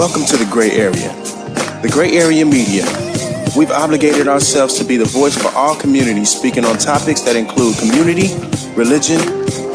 Welcome to the Gray Area. The Gray Area Media. We've obligated ourselves to be the voice for all communities, speaking on topics that include community, religion,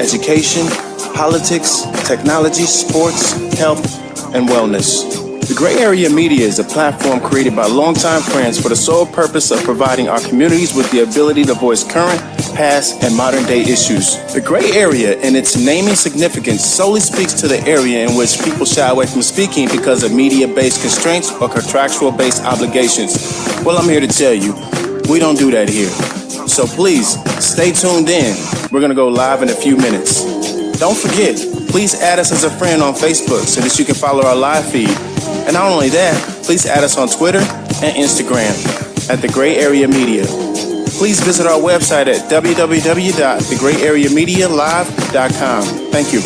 education, politics, technology, sports, health, and wellness. The Gray Area Media is a platform created by longtime friends for the sole purpose of providing our communities with the ability to voice current, past, and modern-day issues. The Gray Area, in its naming significance, solely speaks to the area in which people shy away from speaking because of media-based constraints or contractual-based obligations. Well, I'm here to tell you, we don't do that here. So please, stay tuned in. We're going to go live in a few minutes. Don't forget, please add us as a friend on Facebook so that you can follow our live feed. And not only that, please add us on Twitter and Instagram at The Gray Area Media. Please visit our website at www.thegrayareamedialive.com. Thank you.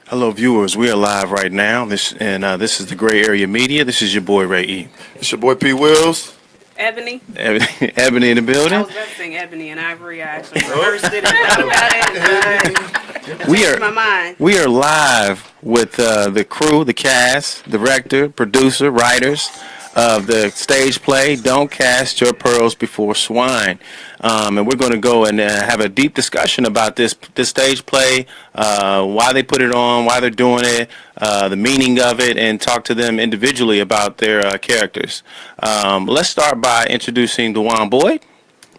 Hello, viewers. We are live right now. This is the Gray Area Media. This is your boy Ray E. It's your boy P. Wills. Ebony. Ebony in the building. I was about to sing Ebony and Ivory. I actually rehearsed it and thought about it. We are live with the crew, the cast, director, producer, writers of the stage play Don't Cast Your Pearls Before Swine. And we're going to go and have a deep discussion about this stage play, why they put it on, why they're doing it, the meaning of it, and talk to them individually about their characters. Let's start by introducing Dewan Boyd.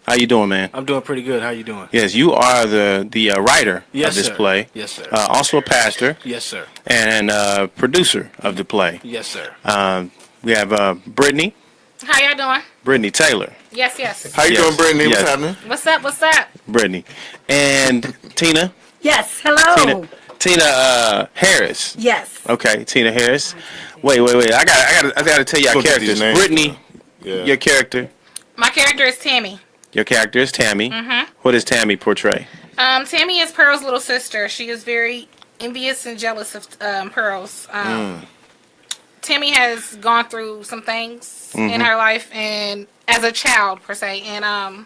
How you doing, man? I'm doing pretty good. How you doing? Yes, you are the writer of this play. Yes, sir. Also a pastor. Yes, sir. And producer of the play. Yes, sir. We have Brittany. How y'all doing? Brittany Taylor. Yes. How you doing, Brittany? Yes. What's happening? What's up? Brittany. And Tina. Yes, hello. Tina Harris. Yes. Okay, Tina Harris. Wait. I gotta tell you our characters. Brittany, your character. My character is Tammy. Your character is Tammy. Mm-hmm. What does Tammy portray? Tammy is Pearl's little sister. She is very envious and jealous of Pearl's. Tammy has gone through some things in her life, and as a child per se, and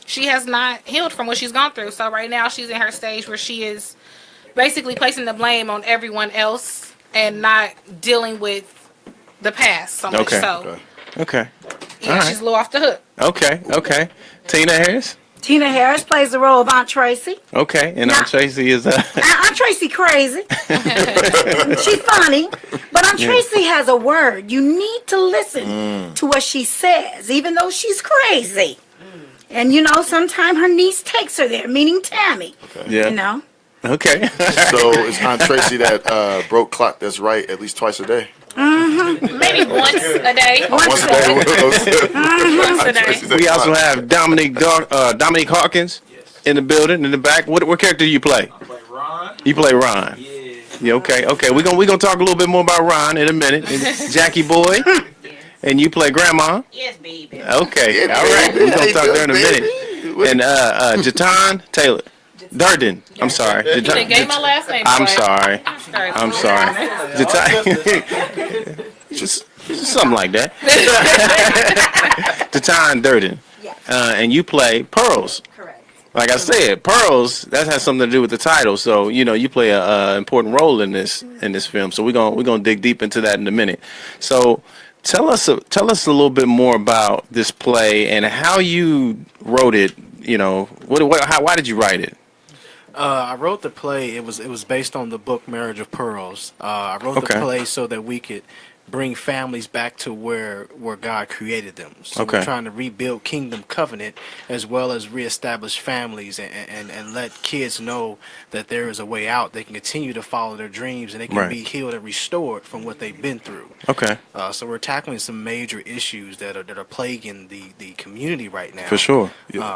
she has not healed from what she's gone through. So right now she's in her stage where she is basically placing the blame on everyone else and not dealing with the past so much. Okay. Yeah, she's a little off the hook. Okay. Tina Harris. Tina Harris plays the role of Aunt Tracy. Okay, and Aunt Tracy is Aunt Tracy crazy. She's funny, but Aunt Tracy has a word. You need to listen to what she says, even though she's crazy. And sometimes her niece takes her there, meaning Tammy. Okay. Yeah. Okay. So it's Aunt Tracy that broke clock that's right at least twice a day. Maybe once a day. Once a day. Once a day. We also have Dominique Hawkins in the building in the back. What character do you play? I play Ron. You play Ron. Yeah. Okay. We're gonna talk a little bit more about Ron in a minute. And Jackie Boy. And you play Grandma. Yes, baby. Okay. All right. We're gonna talk there in a minute. And Jatan Taylor. Durden. I'm sorry. You done gave my last name. I'm sorry. Just something like that. Jatan Durden. Yes. And you play Pearls. Correct. Like I said, Pearls, that has something to do with the title. So, you play a important role in this film. So we're gonna dig deep into that in a minute. So tell us a little bit more about this play and how you wrote it. Why did you write it? I wrote the play. It was based on the book Marriage of Pearls. I wrote the play so that we could bring families back to where God created them. So we're trying to rebuild Kingdom Covenant as well as reestablish families and let kids know that there is a way out. They can continue to follow their dreams and they can be healed and restored from what they've been through. Okay. So we're tackling some major issues that are plaguing the community right now. For sure.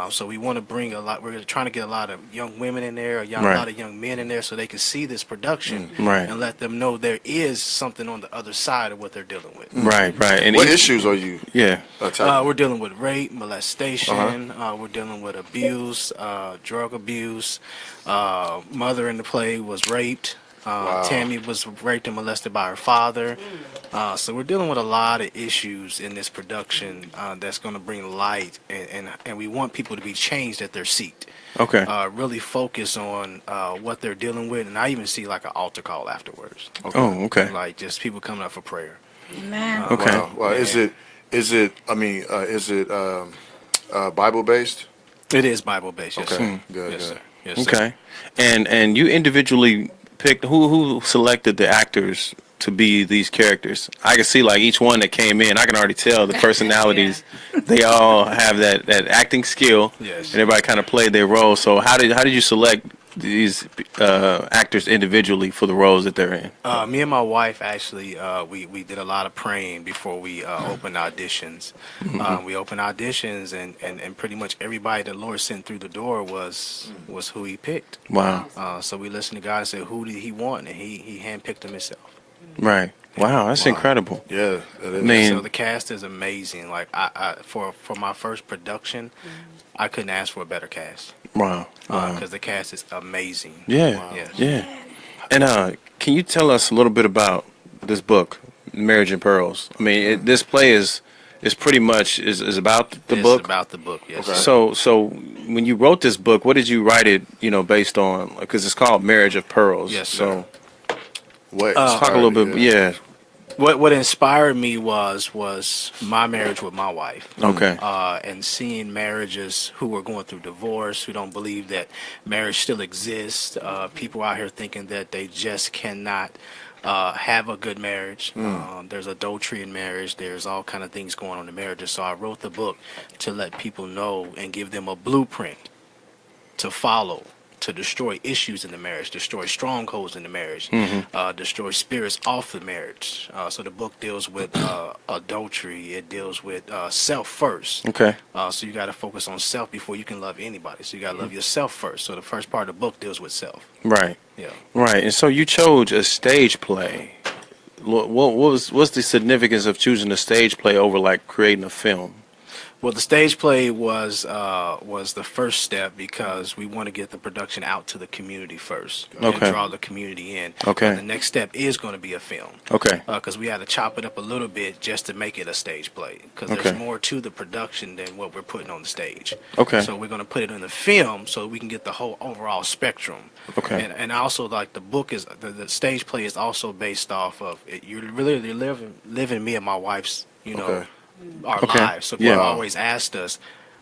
So we want to bring a lot. We're trying to get a lot of young women in there, a lot of young men in there, so they can see this production and let them know there is something on the other side of what what they're dealing with. Right. And what issues are you? Yeah. We're dealing with rape, molestation. We're dealing with abuse, drug abuse. Mother in the play was raped. Tammy was raped and molested by her father. So we're dealing with a lot of issues in this production that's going to bring light, and we want people to be changed at their seat. Okay. Really focus on what they're dealing with, and I even see like an altar call afterwards. Oh, okay. Like just people coming up for prayer. Man. Okay. Wow. Well, is it Bible based? It is Bible based. Yes, Okay. sir. Good. Yes, Good. sir. Yes, sir. Okay. And you individually picked who selected the actors to be these characters. I can see like each one that came in, I can already tell the personalities. They all have that acting skill. Yes. And everybody kind of played their role. So how did you select these actors individually for the roles that they're in? Me and my wife actually we did a lot of praying before we opened auditions. We opened auditions and pretty much everybody the Lord sent through the door was who He picked. Wow. So we listened to God and said, who did He want, and He handpicked them Himself. Right. Wow, that's incredible. Yeah, that is. I mean, So the cast is amazing. Like I for my first production, I couldn't ask for a better cast. wow. Because the cast is amazing. Yeah. Wow. Yes. Yeah. And can you tell us a little bit about this book, Marriage and Pearls? I mean, this play is pretty much is about the book. It's about the book. Yes. Okay. So when you wrote this book, what did you write it, based on? Because it's called Marriage of Pearls. Yes, So What? talk a little bit. Yeah. What inspired me was my marriage with my wife. Okay. And seeing marriages who are going through divorce, who don't believe that marriage still exists. People out here thinking that they just cannot have a good marriage. There's adultery in marriage. There's all kind of things going on in marriages. So I wrote the book to let people know and give them a blueprint to follow, to destroy issues in the marriage, destroy strongholds in the marriage, destroy spirits off the marriage. So the book deals with adultery. It deals with self first. Okay. So you got to focus on self before you can love anybody. So you got to love yourself first. So the first part of the book deals with self. Right. Yeah. Right. And so you chose a stage play. What's the significance of choosing a stage play over like creating a film? Well, the stage play was the first step because we want to get the production out to the community first and Okay. draw the community in. Okay. And the next step is going to be a film. Okay. Because we had to chop it up a little bit just to make it a stage play. Because Okay. there's more to the production than what we're putting on the stage. Okay. So we're going to put it in the film so we can get the whole overall spectrum. Okay. And also like the book is the stage play is also based off of you're really living me and my wife's Okay. our Okay. lives. So Yeah. people always asked us,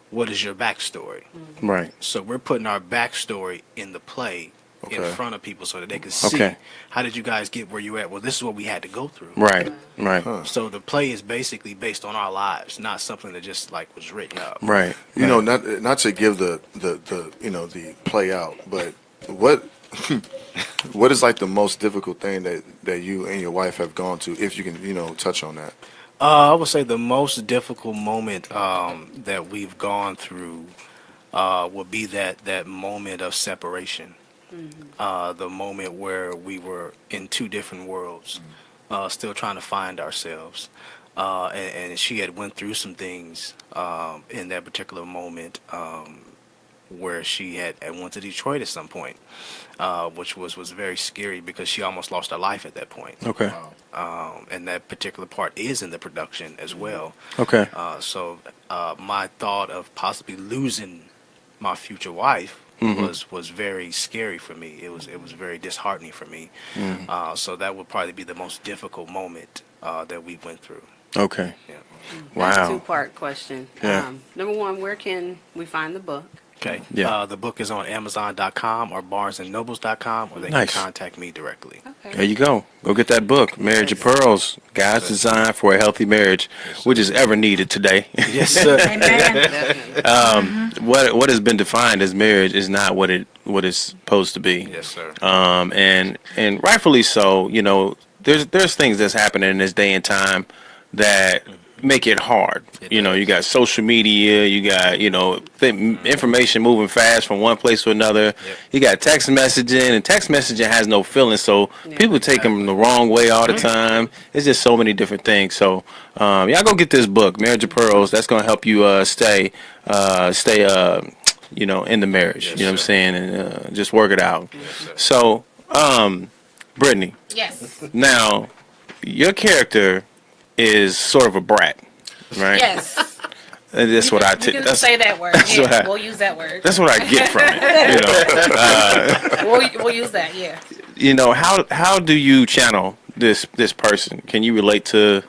what is your backstory? Right. So we're putting our backstory in the play in Okay. front of people so that they can see Okay. how did you guys get where you're at. Well, this is what we had to go through. Right. Right. So the play is basically based on our lives, not something that just like was written up. Right. You know, not to give the play out, but what what is like the most difficult thing that you and your wife have gone to, if you can touch on that? I would say the most difficult moment that we've gone through would be that moment of separation. The moment where we were in two different worlds, still trying to find ourselves. And she had went through some things in that particular moment where she had went to Detroit at some point, which was very scary because she almost lost her life at that point. Okay. And that particular part is in the production as well. Okay. So my thought of possibly losing my future wife was very scary for me. It was very disheartening for me. So that would probably be the most difficult moment that we went through. Okay. Yeah. That's a Wow. two-part question. Yeah. Number one, where can we find the book? Okay. Yeah. The book is on Amazon.com or BarnesandNobles.com, or they Nice. can contact me directly. Okay. There you go. Go get that book, Marriage of Pearls, Guides Designed for a Healthy Marriage, which is ever needed today. Yes, sir. Amen. Definitely. What has been defined as marriage is not what it's supposed to be. Yes, sir. And rightfully so. There's things that's happening in this day and time that make it hard. You got social media, you got, information moving fast from one place to another. Yep. You got text messaging, and text messaging has no feeling, so people take them the wrong way all the time. It's just so many different things. So, y'all go get this book, Marriage of Pearls. That's going to help you stay in the marriage. Yes, you know what I'm saying? And just work it out. Yes, so, Brittany. Yes. Now, your character is sort of a brat, right? Yes. That's what I take. Say that word. Yeah, we'll use that word. That's what I get from it. We'll use that. Yeah. How do you channel this person? Can you relate to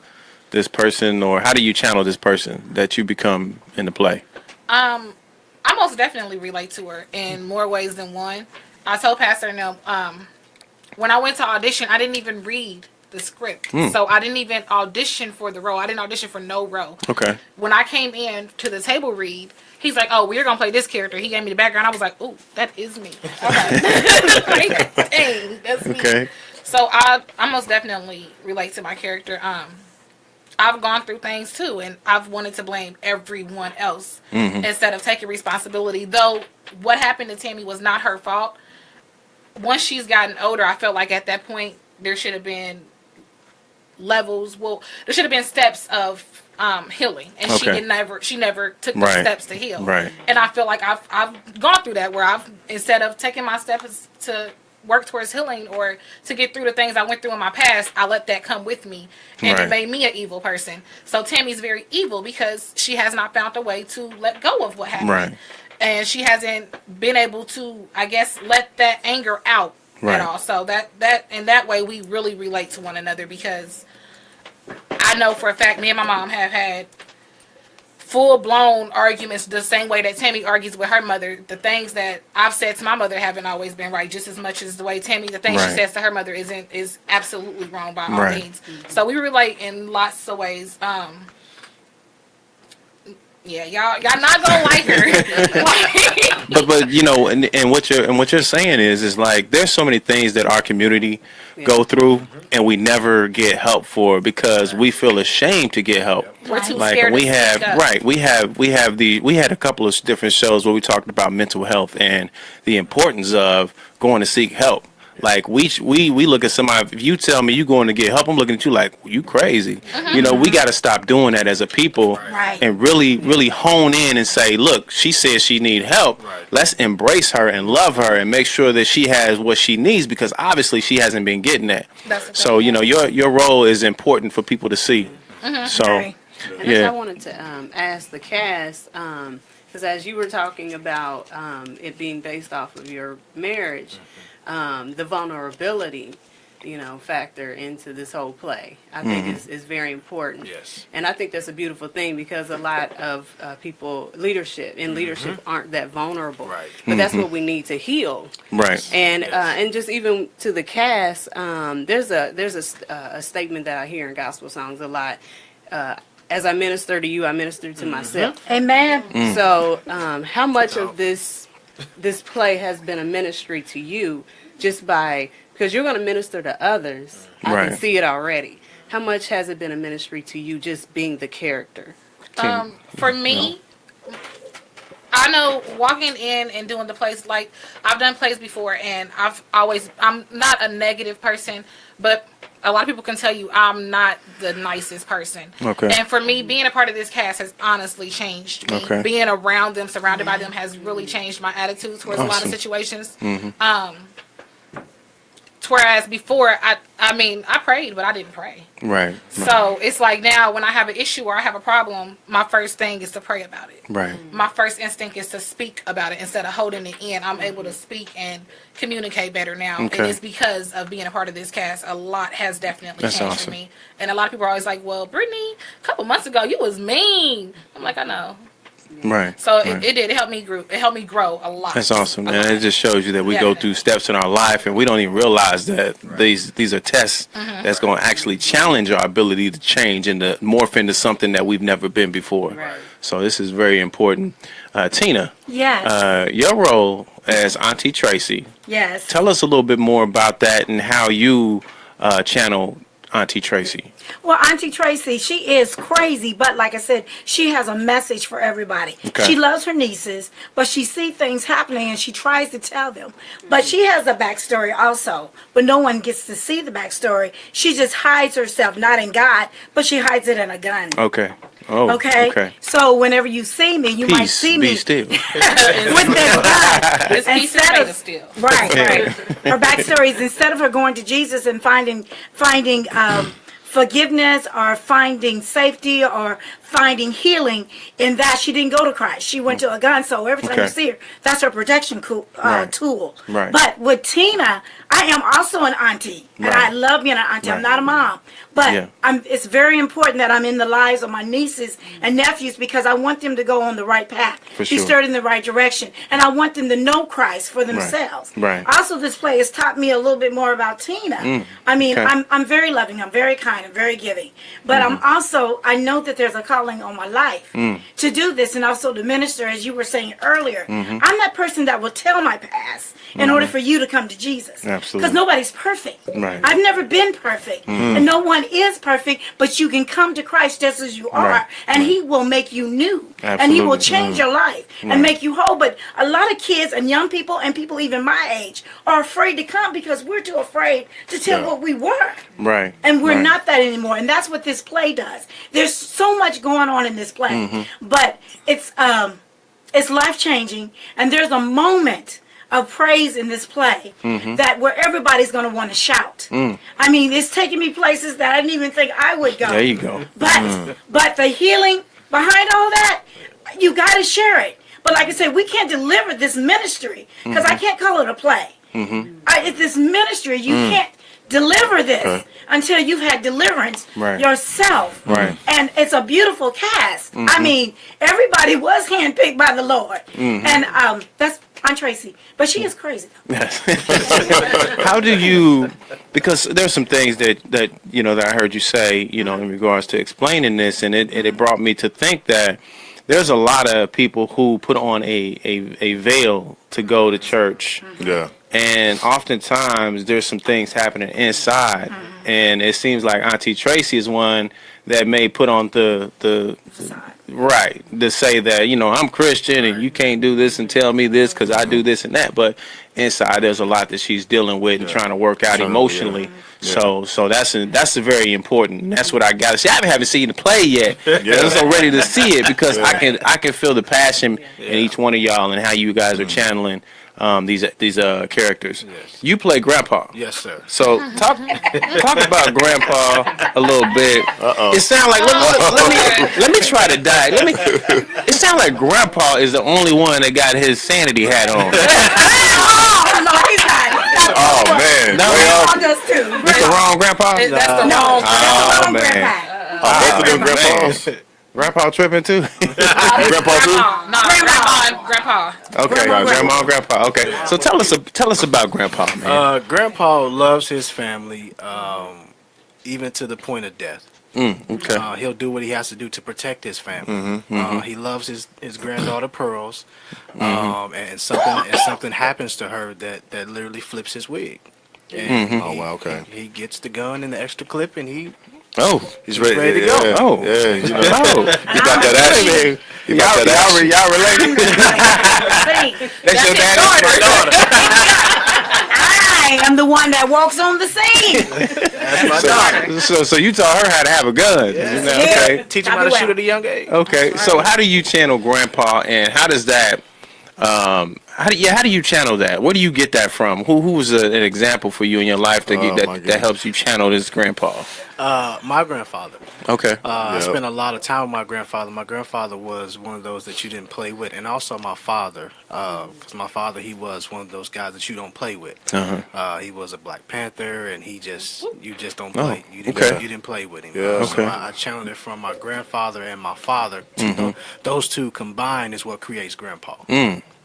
this person, or how do you channel this person that you become in the play? I most definitely relate to her in more ways than one. I told Pastor when I went to audition, I didn't even read the script. So I didn't even audition for the role. I didn't audition for no role. Okay. When I came in to the table read, he's like, "Oh, we're gonna play this character." He gave me the background. I was like, "Oh, that is me." Okay. Like, dang, that's me. Okay. So I most definitely relate to my character. I've gone through things too, and I've wanted to blame everyone else instead of taking responsibility. Though what happened to Tammy was not her fault. Once she's gotten older, I felt like at that point there should have been levels. Well, there should have been steps of healing, and she never took the steps to heal. Right. And I feel like I've gone through that, where I've, instead of taking my steps to work towards healing or to get through the things I went through in my past, I let that come with me, and it made me an evil person. So Tammy's very evil because she has not found a way to let go of what happened. Right. And she hasn't been able to, I guess, let that anger out at all. So that in that way, we really relate to one another, because I know for a fact me and my mom have had full-blown arguments the same way that Tammy argues with her mother. The things that I've said to my mother haven't always been right, just as much as the way the things she says to her mother is absolutely wrong by all means. So we relate in lots of ways. Yeah, y'all not gonna like her. but and what you're saying is like there's so many things that our community go through, and we never get help for because we feel ashamed to get help. We're too scared to speak up. We had a couple of different shows where we talked about mental health and the importance of going to seek help. Like we look at somebody. If you tell me you going to get help, I'm looking at you like you crazy. We got to stop doing that as a people, and really hone in and say, look, she says she need help. Let's embrace her and love her and make sure that she has what she needs, because obviously she hasn't been getting that. So your role is important for people to see. So I wanted to ask the cast, because as you were talking about it being based off of your marriage. The vulnerability, factor into this whole play, I think is very important. Yes. And I think that's a beautiful thing, because a lot of people, leadership aren't that vulnerable. Right. But that's what we need to heal. Right. And just even to the cast, there's a statement that I hear in gospel songs a lot. As I minister to you, I minister to myself. Amen. So how much of this play has been a ministry to you, just because you're going to minister to others. I can see it already. How much has it been a ministry to you, just being the character? For me, I know walking in and doing the plays, like I've done plays before, and I'm not a negative person, but a lot of people can tell you I'm not the nicest person. Okay. And for me, being a part of this cast has honestly changed me. Okay. Being around them, surrounded by them, has really changed my attitude towards a lot of situations. Whereas before, I prayed, but I didn't pray. Right. So it's like now when I have an issue or I have a problem, my first thing is to pray about it. Right. My first instinct is to speak about it instead of holding it in. I'm able to speak and communicate better now. Okay. And it's because of being a part of this cast. A lot has definitely changed for me. And a lot of people are always like, well, Brittany, a couple months ago, you was mean. I'm like, I know. Right. So it did. It helped me grow. It helped me grow a lot. That's awesome, and it just shows you that we go through steps in our life, and we don't even realize that these are tests that's going to actually challenge our ability to change and to morph into something that we've never been before. Right. So this is very important. Tina. Yes. Your role as Auntie Tracy. Yes. Tell us a little bit more about that and how you channel Auntie Tracy? Well, Auntie Tracy, she is crazy, but like I said, she has a message for everybody. Okay. She loves her nieces, but she sees things happening and she tries to tell them. But she has a backstory also, but no one gets to see the backstory. She just hides herself, not in God, but she hides it in a gun. Okay. Oh, Okay. So whenever you see me, you might see me be still. with this gun. This piece is made of steel. Right. Her backstory is instead of her going to Jesus and finding forgiveness or finding safety or finding healing in that, she didn't go to Christ. She went to a gun. So every time you see her, that's her protection tool. Right. But with Tina, I am also an auntie, and I love being an auntie. I'm not a mom, but it's very important that I'm in the lives of my nieces and nephews because I want them to go on the right path, be stirred in the right direction, and I want them to know Christ for themselves. Right. Also, this play has taught me a little bit more about Tina. I mean, I'm very loving, I'm very kind, I'm very giving, but I know that there's a calling on my life to do this, and also to minister, as you were saying earlier. I'm that person that will tell my past in order for you to come to Jesus. Absolutely. Because nobody's perfect. Right. I've never been perfect, and no one is perfect, but you can come to Christ just as you are, and He will make you new, and He will change your life and make you whole. But a lot of kids and young people and people even my age are afraid to come because we're too afraid to tell what we were. Right. And we're not that anymore, and that's what this play does. There's so much going on in this play, but it's life changing, and there's a moment of praise in this play that where everybody's going to want to shout. I mean, it's taking me places that I didn't even think I would go. There you go. But the healing behind all that, you got to share it. But like I said, we can't deliver this ministry because I can't call it a play. It's this ministry. You can't deliver this until you've had deliverance yourself. Right. And it's a beautiful cast. I mean, everybody was handpicked by the Lord. And that's Aunt Tracy. But she is crazy. How do you, because there's some things that you know that I heard you say, you know, in regards to explaining this, and it brought me to think that there's a lot of people who put on a veil to go to church. Yeah. And oftentimes there's some things happening inside, and it seems like Auntie Tracy is one that may put on the right to say that, you know, I'm Christian and you can't do this and tell me this because I do this and that, but inside there's a lot that she's dealing with and trying to work out emotionally. So that's a very important. That's what I got to say. I haven't seen the play yet. I'm so ready to see it because I can feel the passion in each one of y'all and how you guys are channeling these characters. Yes. You play Grandpa. Yes, sir. So talk about Grandpa a little bit. It sounds like let me try to die. It sounds like Grandpa is the only one that got his sanity hat on. No, he's not. Oh man. No, Grandpa does too. it's the wrong Grandpa. That's the No, wrong that's the wrong man. Grandpa. Both of them grandpas. Grandpa tripping too. Grandpa too. No, Grandpa. Okay, Grandma and Grandpa. Okay, so tell us about Grandpa, man. Grandpa loves his family, even to the point of death. Okay. He'll do what he has to do to protect his family. He loves his granddaughter Pearls, and something happens to her that literally flips his wig. And Oh wow. Okay. he gets the gun and the extra clip, and He's ready to go. Yeah, Oh. yeah. You know, he got that action. He got that action. Y'all related? That's your daughter. I am the one that walks on the scene. that's my daughter. So you taught her how to have a gun. Okay. Teach him how to shoot at a young age. Okay. So how do you channel Grandpa, and how does that? How do you channel that? Where do you get that from? Who was an example for you in your life that helps you channel this Grandpa? My grandfather. Okay. I spent a lot of time with my grandfather. My grandfather was one of those that you didn't play with, and also my father, because my father, he was one of those guys that you don't play with. He was a Black Panther, and you just don't play. You didn't play with him. Yeah. So I channeled it from my grandfather and my father. Those two combined is what creates Grandpa.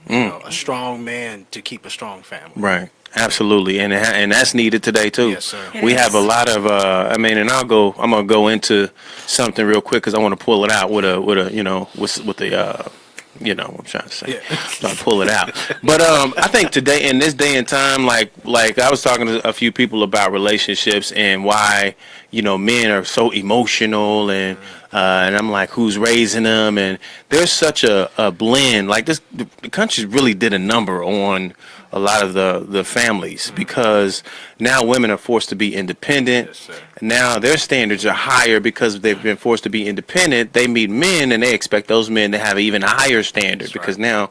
You know, a strong man to keep a strong family. Right. Absolutely, and that's needed today too. Yes, sir. We have a lot of, I'm gonna go into something real quick because I want to pull it out with the You know what I'm trying to say. Yeah. Trying to pull it out. But I think today, in this day and time, like I was talking to a few people about relationships and why, you know, men are so emotional and I'm like, who's raising them? And there's such a blend. Like the country really did a number on a lot of the families because now women are forced to be independent. Yes, now their standards are higher because they've been forced to be independent. They meet men and they expect those men to have an even higher standard. That's because now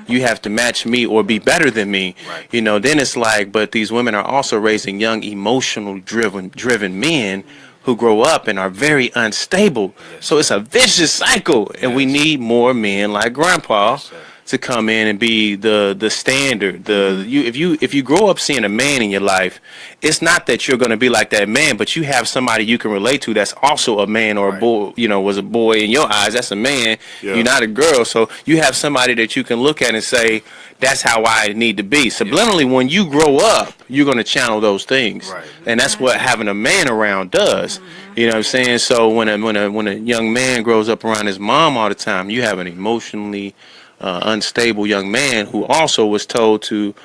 you have to match me or be better than me. Right. You know, then it's like, but these women are also raising young, emotional driven men who grow up and are very unstable. Yes. So it's a vicious cycle, and we need more men like Grandpa to come in and be the standard. If you grow up seeing a man in your life, it's not that you're going to be like that man, but you have somebody you can relate to that's also a man or a boy. You know, was a boy in your eyes. That's a man. Yeah. You're not a girl, so you have somebody that you can look at and say, that's how I need to be. Subliminally, when you grow up, you're going to channel those things, and that's what having a man around does. You know what I'm saying? So when a young man grows up around his mom all the time, you have an emotionally unstable young man who also was told to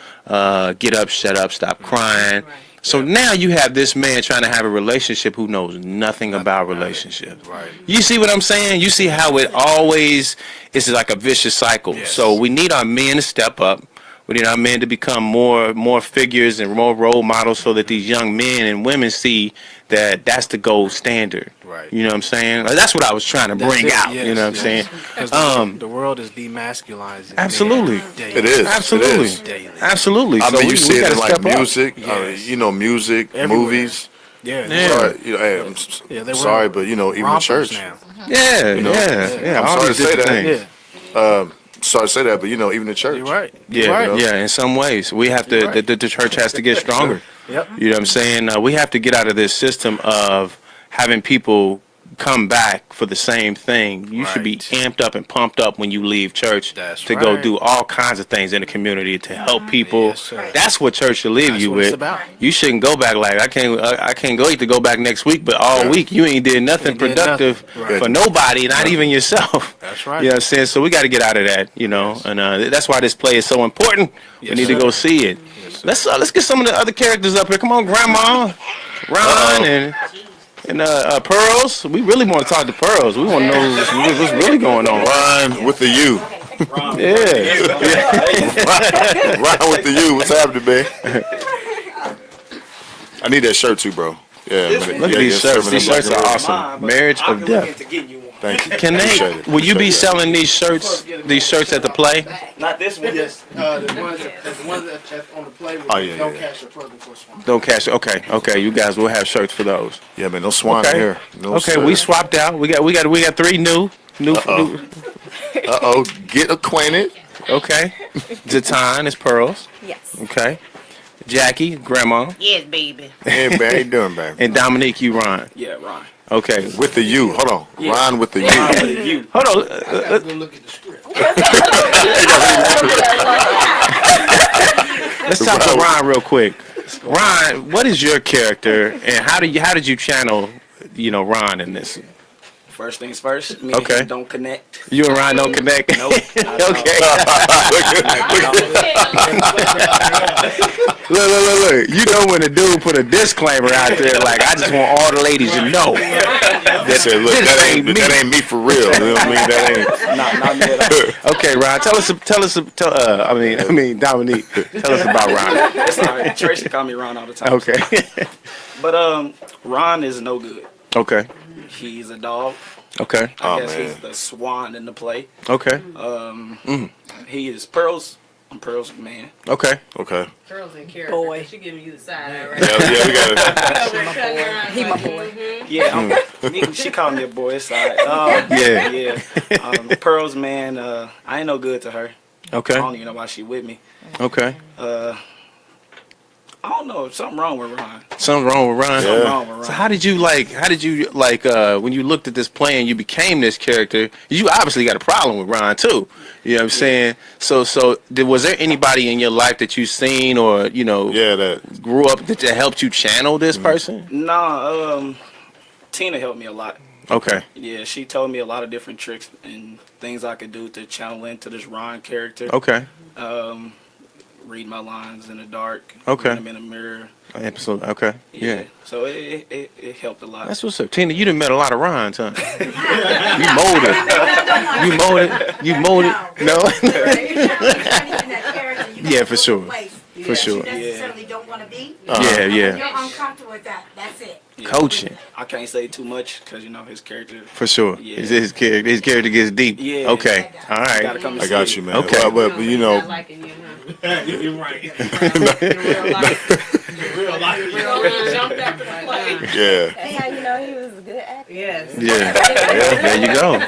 get up, shut up, stop crying. So now you have this man trying to have a relationship who knows nothing about relationships. Right. You see what I'm saying? You see how it always is like a vicious cycle. Yes. So we need our men to step up. We need our men to become more figures and more role models so that these young men and women see that that's the gold standard. Right. You know what I'm saying? Like, that's what I was trying to bring out. Yes, you know what I'm saying? Because the world is demasculizing. Absolutely. It is. Absolutely. It is. Absolutely. I mean, you see it in like music, yes. Music, everywhere. Movies. Yeah. Sorry, I'm sorry, but even church. Now. Yeah. I'm sorry to say that. Yeah. Sorry to say that, but even the church. You're right. Yeah. In some ways, we have to. The church has to get stronger. Yep. You know what I'm saying? We have to get out of this system of having people come back for the same thing. You should be amped up and pumped up when you leave church to go do all kinds of things in the community to help people. Yes, that's what church should leave you with. You shouldn't go back like I can't go back next week, but all week you ain't did nothing productive for nobody, not even yourself. That's right. You know what I'm saying? So we got to get out of that, and that's why this play is so important. We need to go see it. Let's get some of the other characters up here. Come on, Grandma, Ron, and Pearls. We really want to talk to Pearls. We want to know what's really going on. Ron with the U. Yeah. Ron with the U. What's happening, man? I need that shirt too, bro. Yeah, look at these shirts. These shirts are awesome. Marriage of Death. Thank you. Can they? Will you be selling these shirts? These shirts at the play? Not this one. Yes. The ones that's on the play. Don't cash your program for Swine. Don't cash. Okay. You guys will have shirts for those. Yeah, man. No Swine here. No okay, we swapped out. We got 3 new. Get acquainted. Okay. Zatan is Pearls. Yes. Okay. Jackie, Grandma. Yes, baby. Hey, man, how you doing, baby? And Dominique, you Ron. Yeah, Ron. Okay. With the U. Hold on. Yeah. Ron with the U. Ron with the U. Hold on. Go look at the script. Let's talk to Ron real quick. Ron, what is your character, and how did you channel, Ron in this? First things first. Me and him don't connect. You and Ron don't connect? Nope. Okay. Look. You know when the dude put a disclaimer out there, like, I just want all the ladies to know. That ain't me for real. You know what I mean? That ain't. Not me at all. Okay, Ron, Dominique, tell us about Ron. That's all right. Tracy call me Ron all the time. Okay. But Ron is no good. Okay. He's a dog. Okay. I guess he's the swan in the play. Okay. He is Pearls. I'm Pearls' man. Okay. Pearls in character. Boy. She giving you the side eye, right? Yeah, we got it. He my boy. Yeah, she called me a boy. It's all right. Yeah. Pearls, man. I ain't no good to her. Okay. I don't even know why she with me. Okay. I don't know. Something wrong with Ron. Something wrong with Ron. Something wrong with Ron. So how did you when you looked at this play and you became this character? You obviously got a problem with Ron too. You know what I'm saying? So was there anybody in your life that you seen or that grew up that helped you channel this person? Nah. Tina helped me a lot. Okay. Yeah, she told me a lot of different tricks and things I could do to channel into this Ron character. Okay. Read my lines in the dark. Okay. Read them in the mirror. Absolutely. Okay. Yeah. So it helped a lot. That's what's up, Tina. You done met a lot of Rons, huh? You molded. You molded. No. Yeah, for sure. For sure. You necessarily don't want to be. Yeah. You're uncomfortable with that. That's it. Yeah. Coaching. I can't say too much because his character. For sure. Yeah. His character gets deep. Yeah. Okay. All right. I got you, man. Okay. But you know. Not liking you, You're right. Real life. Jumped after the play. Yeah. Hey, how you know he was a good actor? Yes. Yeah. There you go.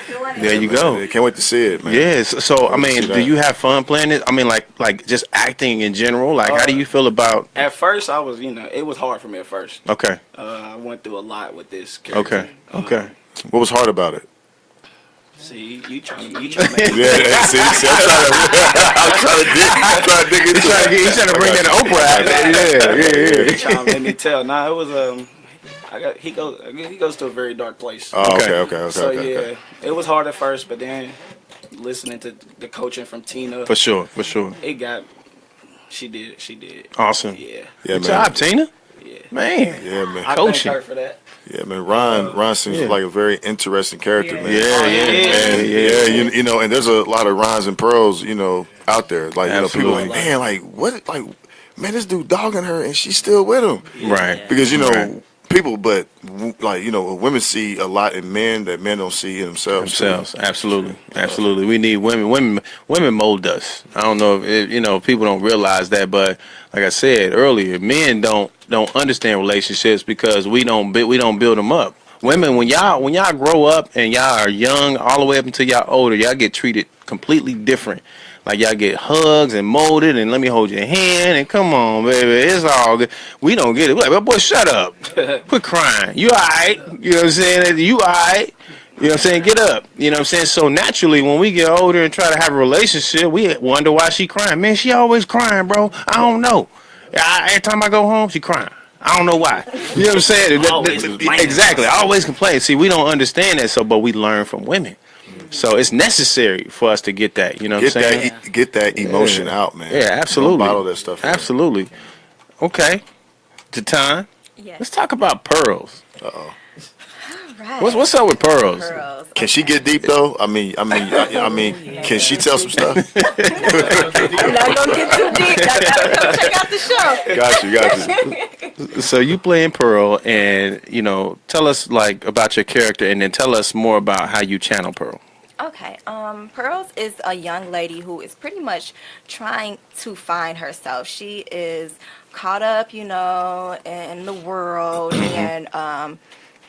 There you go. Can't wait to see it, man. Yes. So I mean, do you have fun playing it? I mean, like just acting in general. Like, how do you feel about? At first, I was, it was hard for me at first. Okay. I went through a lot with this character. Okay. What was hard about it? See, you trying to make it. Yeah, see, I'm trying to dig into it. He's trying to bring that Oprah out there. Yeah. Trying to let me tell. Nah, it was he goes to a very dark place. Oh, okay. So it was hard at first, but then listening to the coaching from Tina, For sure. it got. She did. Awesome. Yeah. Good job, Tina. Yeah. Man. Yeah, man. I Coaching. thank her for that. Yeah, man. Ron seems like a very interesting character, man. Yeah. And and there's a lot of Rons and Pearls, out there. Like, people Absolutely. like, man, like what, like, man, this dude dogging her and she's still with him. Right. Because Right. people, but like women see a lot in men that men don't see in themselves. Absolutely. We need women mold us. I don't know if people don't realize that, but like I said earlier, men don't understand relationships because we don't build them up. Women, when y'all grow up and y'all are young all the way up until y'all older, y'all get treated completely different. Like, y'all get hugs and molded and let me hold your hand and come on, baby, it's all good. We don't get it. We're like, boy, shut up. Quit crying. You all right. You know what I'm saying? You all right. You know what I'm saying? Get up. You know what I'm saying? So naturally, when we get older and try to have a relationship, we wonder why she crying. Man, she always crying, bro. I don't know. Every time I go home, she crying. I don't know why. You know what I'm saying? Exactly. I always complain. See, we don't understand that, but we learn from women. So it's necessary for us to get that. You know what I'm saying? Get that emotion out, man. Yeah, absolutely. Don't bottle that stuff. Absolutely. Okay. Time. Yes. Let's talk about Pearls. All right. What's up with Pearls? Pearls. Can she get deep though? I mean, can she tell some stuff? I'm not gonna get too deep. I gotta come check out the show. Got you. So you playing Pearl, and tell us about your character, and then tell us more about how you channel Pearl. Okay. Pearls is a young lady who is pretty much trying to find herself. She is caught up, in the world, and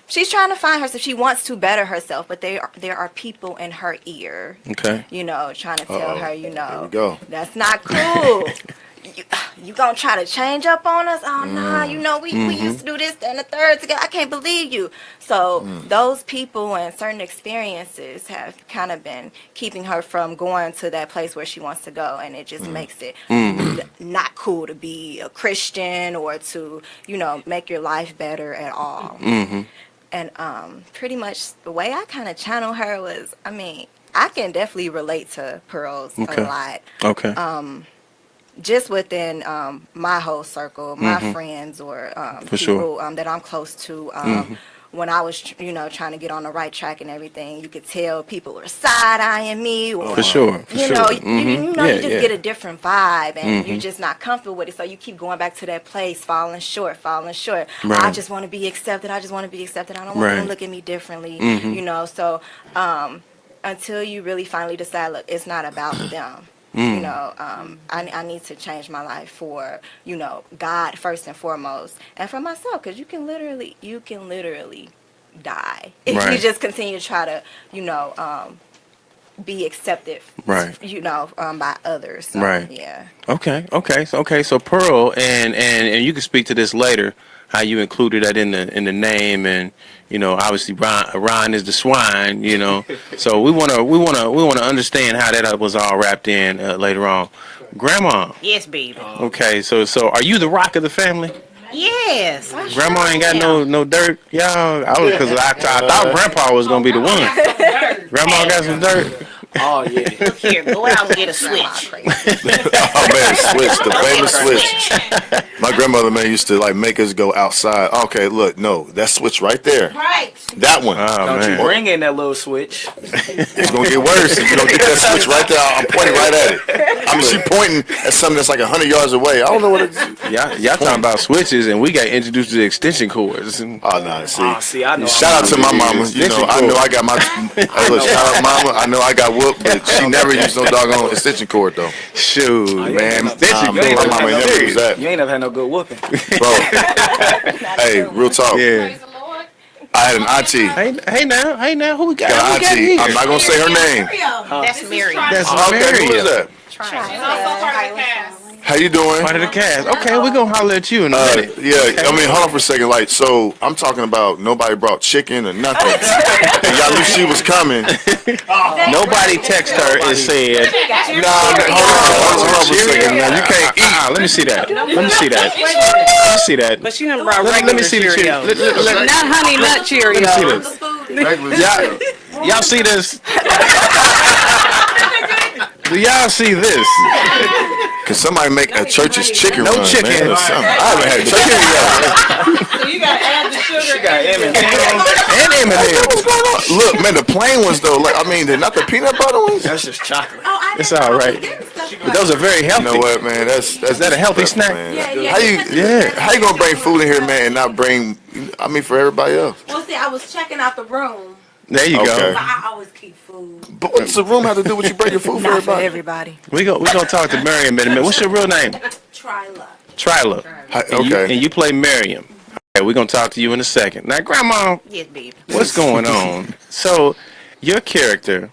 she's trying to find herself. She wants to better herself, but there are people in her ear. Okay. Trying to tell her, Here we go. that's not cool. You gonna try to change up on us? Oh no, we used to do this and the third together. I can't believe you. So those people and certain experiences have kind of been keeping her from going to that place where she wants to go, and it just makes it not cool to be a Christian or to make your life better at all. And pretty much the way I kind of channel her was, I can definitely relate to Pearls a lot. Okay. Just within my whole circle, my friends or people that I'm close to. When I was, trying to get on the right track and everything, you could tell people were side-eyeing me. Or, For sure. you just get a different vibe, and you're just not comfortable with it. So you keep going back to that place, falling short. Right. I just want to be accepted. I don't want them to look at me differently. So until you really finally decide, look, it's not about them. I need to change my life for, God first and foremost, and for myself, because you can literally die if you just continue to try to, be accepted, right? By others. So, right. Yeah. Okay. So Pearl, and you can speak to this later. How you included that in the name, and obviously Ron is the swine, So we wanna understand how that was all wrapped in later on. Grandma. Yes, baby. Okay, so are you the rock of the family? Yes. Grandma ain't got no dirt, y'all. Because I thought Grandpa was gonna be the one. Grandma got some dirt. Oh yeah. Look here, go out and get a switch. Oh man, switch, the famous switch. My grandmother, man, used to like make us go outside. Okay, look, no, that switch right there. Right. That one. Oh, Don't man. you bring in that little switch. It's gonna get worse if you don't get that switch right there. I'm pointing right at it. I mean, she pointing at something that's like 100 yards away. I don't know what it is. Y'all talking about switches, and we got introduced to the extension cords. Oh no, See, I know. Shout out to my mama. You know, I know I got my. Look, shout out mama. I know I got whooped, but she never used no doggone extension cord though. Shoot, man. Extension cord. My mama ain't never used that. You ain't never had no good whooping. Bro. Hey, real talk. Yeah. I had an auntie. Hey now, who we got? Got Who an we got auntie. here? I'm not gonna say her name. That's Mary. That's Okay, who is Mary. that? How you doing? Part of the cast. Okay, we're gonna holler at you in a minute. Yeah, I mean, hold on for a second. Like, so I'm talking about nobody brought chicken or nothing, and y'all knew she was coming. Nobody text her and said, Hold on for a second, man. You can't eat. let me see that. Let me see that. But she done brought Let regular me see the Cheerios. Cheerios. Not honey nut Cheerios. Y'all see this? Do y'all see this? Can somebody make a church's chicken No run, chicken. man, or something? I haven't had chicken yet. So you gotta add the sugar. She got M&M's. And M&M's. Look, man, the plain ones though. Like, I mean, they're not the peanut butter ones. That's just chocolate. It's all right. But those are very You healthy. know what, man? Is that a healthy snack? Man. Yeah. How you gonna bring food in here, man, and not bring? I mean, for everybody else. Well, see, I was checking out the room. There you Okay. go. I always keep food. But what's the room have to do with you bringing food for Not for everybody? everybody. We gonna talk to Miriam in a minute. What's your real name? Tryla. Tryla. Okay. And you play Miriam. Okay, we're gonna talk to you in a second. Now, Grandma, Yes, baby. what's going on? So, your character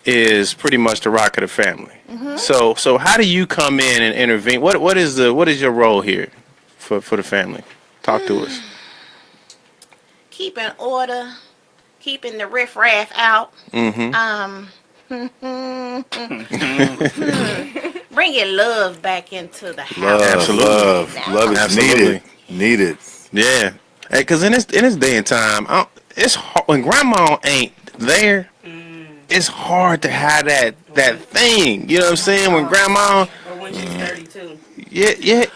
is pretty much the rock of the family. So how do you come in and intervene? What is your role here for the family? Talk to us. Keeping order, keeping the riffraff out. Bringing love back into the house. Love is Absolutely. needed. Yeah, because in this day and time, it's hard, when Grandma ain't there. It's hard to have that thing. You know what I'm saying? When Grandma. Or when she's 32. Yeah. Here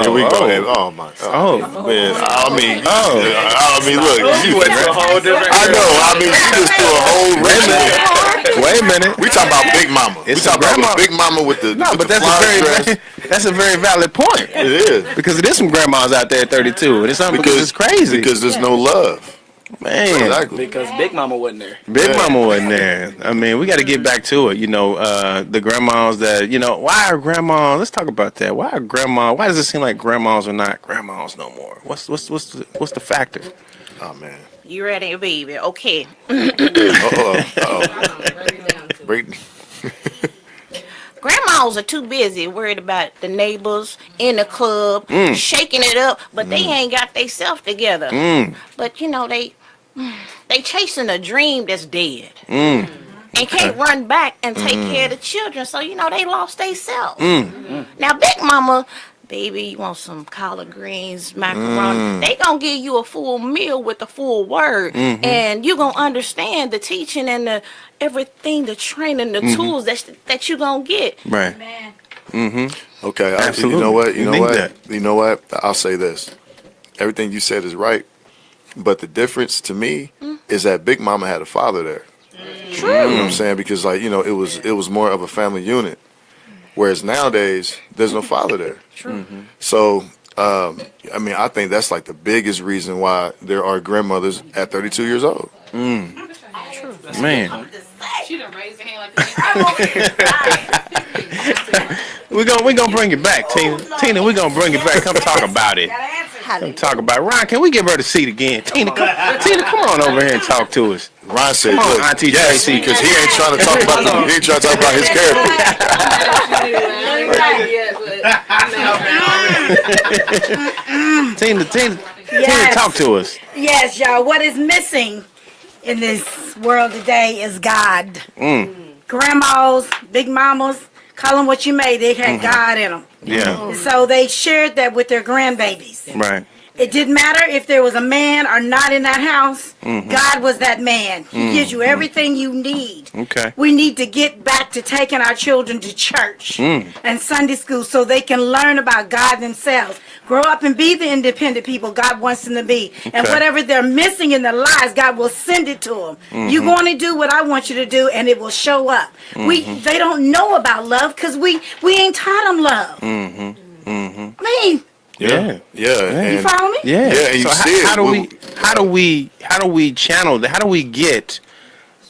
we go. Oh my. Oh. Man, I mean, look. You went to a whole different. I know. I mean, she just threw a whole regimen. Wait a minute. We talking about Big Mama. It's We talking a grandma. about Big Mama with the No, with but the fly dress. that's a very valid point. It is Because there's some grandmas out there at 32, and it's not because it's crazy. Because there's no love. Man, Exactly. Because Big Mama wasn't there. Big Mama wasn't there. I mean, we got to get back to it. You know, the grandmas that, you know, why are grandmas? Let's talk about that. Why does it seem like grandmas are not grandmas no more? What's the factor? Oh man. You ready, baby? Okay. Brittany. Grandmas are too busy worried about the neighbors in the club, shaking it up, but they ain't got theyself together. But you know, they chasing a dream that's dead. And can't run back and take care of the children, so you know they lost theyself. Now Big Mama, baby, you want some collard greens, macaroni, they gonna give you a full meal with a full word, and you gonna understand the teaching and the everything, the training, the tools that you gonna get. Right. Okay. Absolutely. You know what? You need that. You know what? I'll say this. Everything you said is right, but the difference to me is that Big Mama had a father there. True. You know what I'm saying? Because like, you know, it was more of a family unit. Whereas nowadays there's no father there. True. So I mean, I think that's like the biggest reason why there are grandmothers at 32 years old. Man. She done raised her hand like We're gonna bring it back, Tina. Tina, we're gonna bring it back. Come talk about it. Come talk about it. Ron, can we give her the seat again? Tina, come on over here and talk to us. Ron said, Come on, "Look, Auntie yes, Tracy." because he ain't trying to talk about he ain't trying to talk about his character." Tina, Yes. talk to us. Yes, y'all. What is missing in this world today is God. Grandmas, big mamas, call them what you may. They had God in them. Yeah. So they shared that with their grandbabies. Right. It didn't matter if there was a man or not in that house. God was that man. He gives you everything you need. Okay. We need to get back to taking our children to church and Sunday school so they can learn about God themselves. Grow up and be the independent people God wants them to be. And whatever they're missing in their lives, God will send it to them. You're going to do what I want you to do, and it will show up. They don't know about love because we ain't taught them love. I mean, Yeah. you follow me? Yeah. Yeah, and you so see how it. do we channel that? How do we get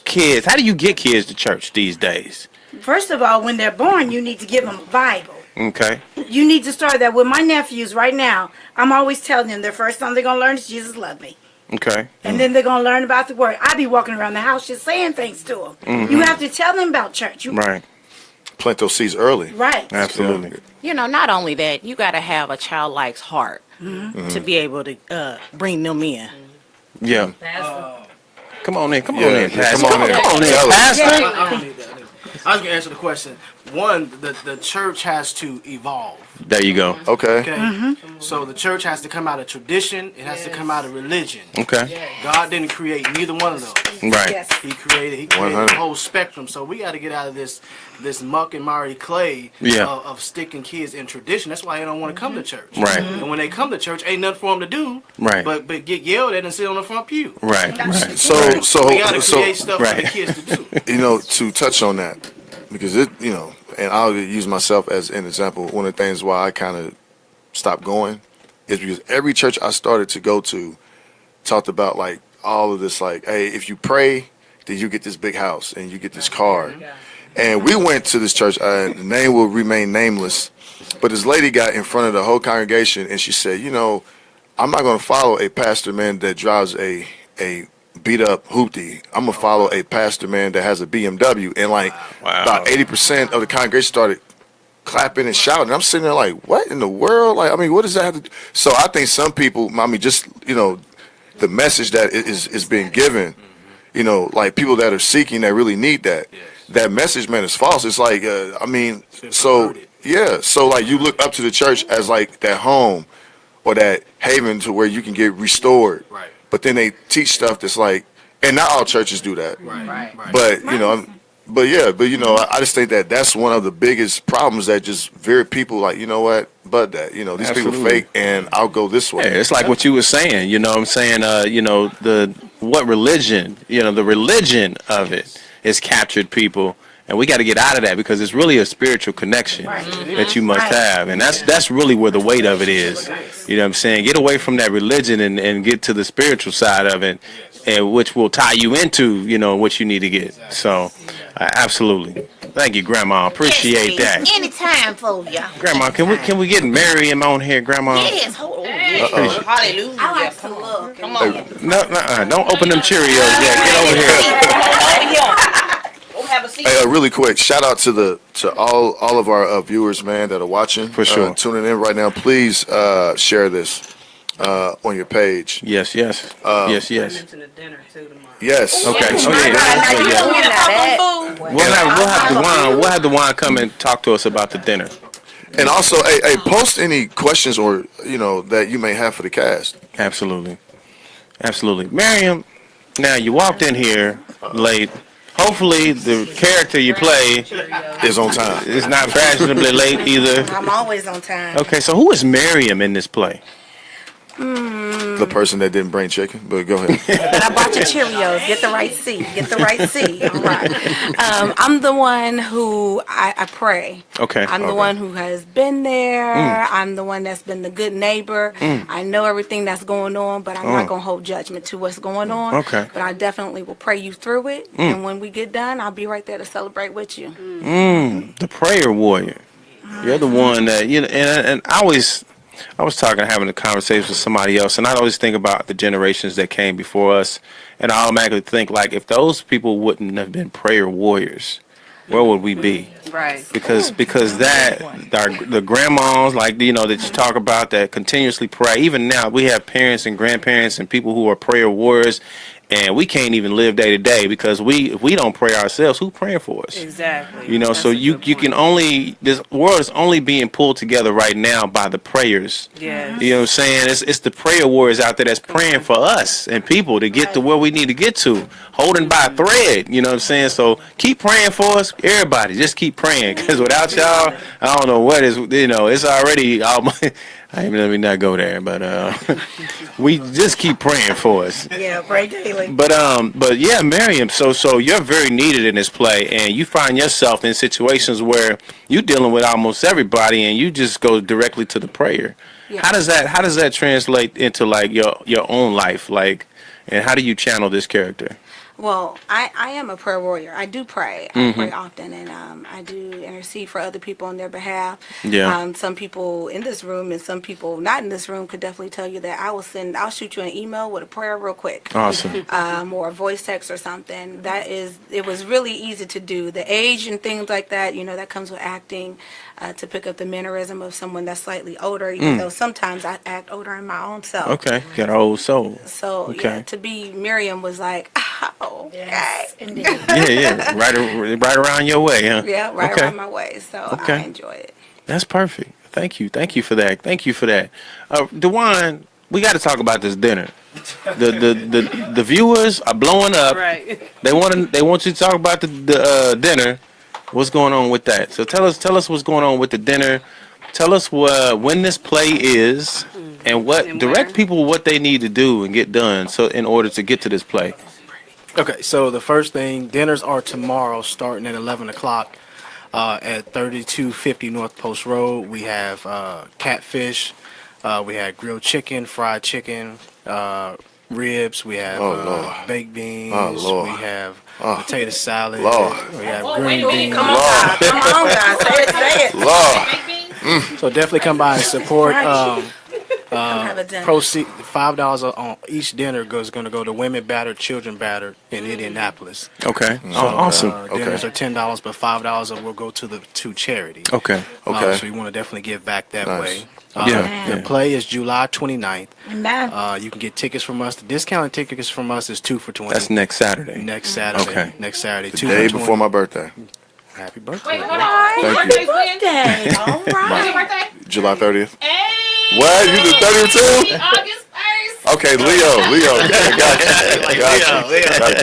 kids? How do you get kids to church these days? First of all, when they're born, you need to give them a Bible. Okay. You need to start that with my nephews right now. I'm always telling them the first thing they're going to learn is Jesus loved me. Okay. And then they're going to learn about the word. I be walking around the house just saying things to them. You have to tell them about church. Right. Plant those seeds early. Right. Absolutely. You know, not only that, you got to have a childlike heart to be able to bring them in. Yeah. Come on in, Pastor. Come on in. Pastor. I was gonna answer the question. One, the church has to evolve. There you go. Okay. Okay. So the church has to come out of tradition. It has to come out of religion. Okay. God didn't create neither one of those. Right. Yes. He created 100. the whole spectrum. So we got to get out of this muck and miry clay of sticking kids in tradition. That's why they don't want to come to church. Right. And when they come to church, ain't nothing for them to do. Right. But get yelled at and sit on the front pew. Right. Right. So We got to create stuff right. for the kids to do. you know, to touch on that, because it, you know, and I'll use myself as an example. One of the things why I kind of stopped going is because every church I started to go to talked about like all of this, like, hey, if you pray, then you get this big house and you get this car. And we went to this church. The name will remain nameless, but this lady got in front of the whole congregation and she said, you know, I'm not going to follow a pastor man that drives a beat up hoopty. I'm gonna follow a pastor man that has a BMW. And like about 80% of the congregation started clapping and shouting. I'm sitting there like, what in the world? Like, I mean, what does that have to do? So I think some people, I mean, just, you know, the message that is being given, you know, like people that are seeking that really need that. That message, man, is false. It's like, I mean, so yeah, so like you look up to the church as like that home or that haven to where you can get restored. Right. But then they teach stuff that's like, and not all churches do that. Right. But you know, you know, I just think that that's one of the biggest problems that just very people like, you know what, but that, you know, these people fake, and I'll go this way. Yeah, it's like what you were saying. You know what I'm saying? You know, what religion, you know, the religion of it has captured people. And we got to get out of that because it's really a spiritual connection that you must have. And that's really where the weight of it is. You know what I'm saying? Get away from that religion and get to the spiritual side of it, and which will tie you into, you know, what you need to get. So, absolutely. Thank you, Grandma. Appreciate that. Anytime for you. Grandma, can we get Miriam on here, Grandma? Yes. Hallelujah. I like to look. Come on. No, don't open them Cheerios yet. Get over here. Have a seat. Hey, really quick, shout out to all of our viewers, man, that are watching. For sure. Tuning in right now. Please share this on your page. Yes. Yes. Mention the dinner too tomorrow. Yes. Okay. We'll have the wine come and talk to us about the dinner. And also, hey, post any questions or, you know, that you may have for the cast. Absolutely. Miriam, now you walked in here late. Hopefully the character you play Is on time. is not fashionably late either. I'm always on time. Okay, so who is Miriam in this play? The person that didn't bring chicken, but go ahead. But I bought your Cheerios. Get the right seat. All right. I'm the one who I pray. Okay. I'm the one who has been there. I'm the one that's been the good neighbor. I know everything that's going on, but I'm not going to hold judgment to what's going on. Okay. But I definitely will pray you through it. And when we get done, I'll be right there to celebrate with you. The prayer warrior. You're the one that, you know, and I was having a conversation with somebody else, and I always think about the generations that came before us, and I automatically think, like, if those people wouldn't have been prayer warriors, where would we be? Right. Because the grandmas, like, you know, that you talk about that continuously pray. Even now, we have parents and grandparents and people who are prayer warriors, and we can't even live day to day because if we don't pray ourselves, who praying for us? Exactly. You know, That's so you can only, this world is only being pulled together right now by the prayers. Yes. You know what I'm saying? It's the prayer warriors out there that's praying for us and people to get to where we need to get to, holding by a thread. You know what I'm saying? So keep praying for us, everybody. Just keep praying, because without y'all, I don't know what is. You know, it's already. Let me not go there, but we just keep praying for us. Yeah, pray daily. But yeah, Miriam. So you're very needed in this play, and you find yourself in situations where you're dealing with almost everybody, and you just go directly to the prayer. Yeah. How does that translate into like your own life, like, and how do you channel this character? Well, I am a prayer warrior. I do pray. I pray often, and I do intercede for other people on their behalf. Yeah. Some people in this room and some people not in this room could definitely tell you that I'll shoot you an email with a prayer real quick. Awesome. Or a voice text or something. It was really easy to do. The age and things like that, that comes with acting. To pick up the mannerism of someone that's slightly older, even though sometimes I act older in my own self. Okay, got an old soul. So okay. Yeah, to be Miriam was like, okay. Yes, indeed. yeah, right around your way, huh? Yeah, right around my way. So I enjoy it. That's perfect. Thank you for that. DeJuan, we got to talk about this dinner. The viewers are blowing up. Right. They want you to talk about the dinner. What's going on with that? So tell us what's going on with the dinner. Tell us when this play is, and direct people what they need to do and get done so in order to get to this play. Okay, so the first thing, dinners are tomorrow starting at 11 o'clock at 3250 North Post Road. We have catfish, we have grilled chicken, fried chicken, ribs, we have baked beans, we have potato salad, we have green beans. Come on, guys, say it. Lord. So definitely come by and support. Proceed $5 on each dinner going to go to women battered, children battered in Indianapolis. Okay. So, awesome. Dinners are $10, but $5 will go to charity. Okay. So you want to definitely give back that way. The play is July 29th. Amen. You can get tickets from us. The discounted tickets from us is 2 for $20. That's next Saturday. Next Saturday. Okay. Next Saturday. The day before my birthday. Happy birthday. Wait, hold on. Happy birthday. All right. When's your birthday? July 30th. Hey. What? You did 30th too? August 1st. Okay, Leo. Got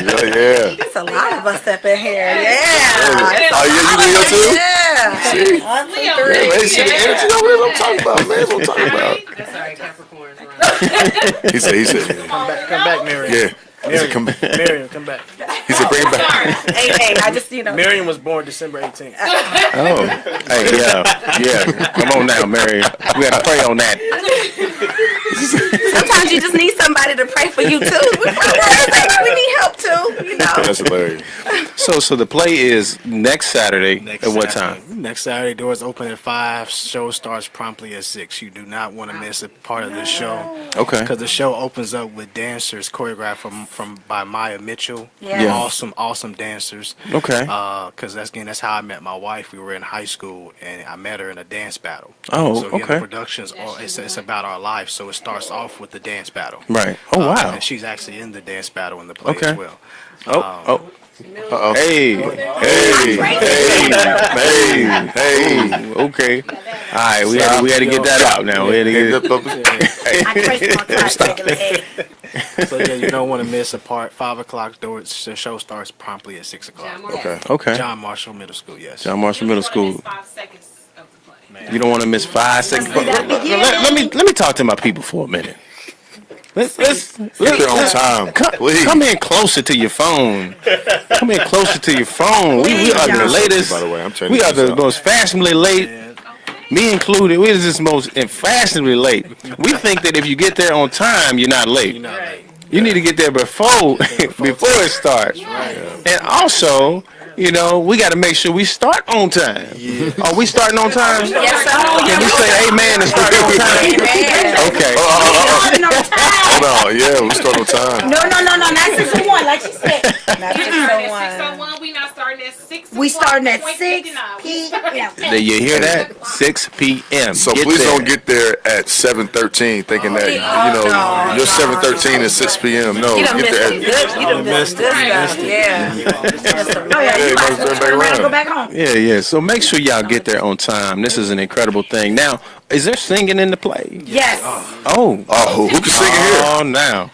you. Yeah. There's a lot of us up in here. Yeah. Oh, yeah, you Leo too? Yeah. See? 1, 2, 3. Yeah, man, see the energy over here? What I'm talking about, man. What I'm talking about. That's all right, Capricorn's right. He said. Come back, Miriam. Yeah. Miriam, come back. He said, bring it back. Hey, I just, Miriam was born December 18th. Oh. Hey, yeah. Come on now, Mary. We got to pray on that. sometimes you just need somebody to pray for you too. We need help too, That's hilarious. So the play is next Saturday. At what time? Next Saturday, doors open at 5. Show starts promptly at 6. You do not want to miss a part of the show. Okay. Because the show opens up with dancers choreographed by Maya Mitchell. Yeah. Awesome dancers. Okay. Because that's how I met my wife. We were in high school, and I met her in a dance battle. Oh, so, okay. The productions, it's about our life. So it starts off with the dance battle. Right. Oh, wow. And she's actually in the dance battle in the play Okay. as well. Uh-oh. Hey. Okay. All right, we had to get that out now. We had to get So yeah, you don't want to miss a part. 5 o'clock. The show starts promptly at 6 o'clock. Okay. John Marshall Middle School. Yes. John Marshall Middle School. 5 seconds of the play. You don't want to miss 5 seconds. Let me talk to my people for a minute. Let's get there on time. Come in closer to your phone. Come in closer to your phone. We are the latest. By the way, I'm turning. We are the most fashionably late. Me included. We're just most fashionably late. We think that if you get there on time, you're not late. You need to get there before it starts. And also, we got to make sure we start on time. Are we starting on time? Yes, sir. Can we say amen and start on time? Okay. Hold on. Yeah, we start on time. No. Not 601, like she said. Not 601. 601, we not starting at 6. We starting at 6 p.m. Did you hear that? 6 p.m. So please don't get there at 7:13 thinking that your 7:13 is 6 p.m. No, You done get missed there. You done missed good stuff. Yeah. Oh yeah, you might as well turn around and go back home. Yeah. So make sure y'all get there on time. This is an incredible thing. Now, is there singing in the play? Yes. Oh, who can sing here? Oh, now.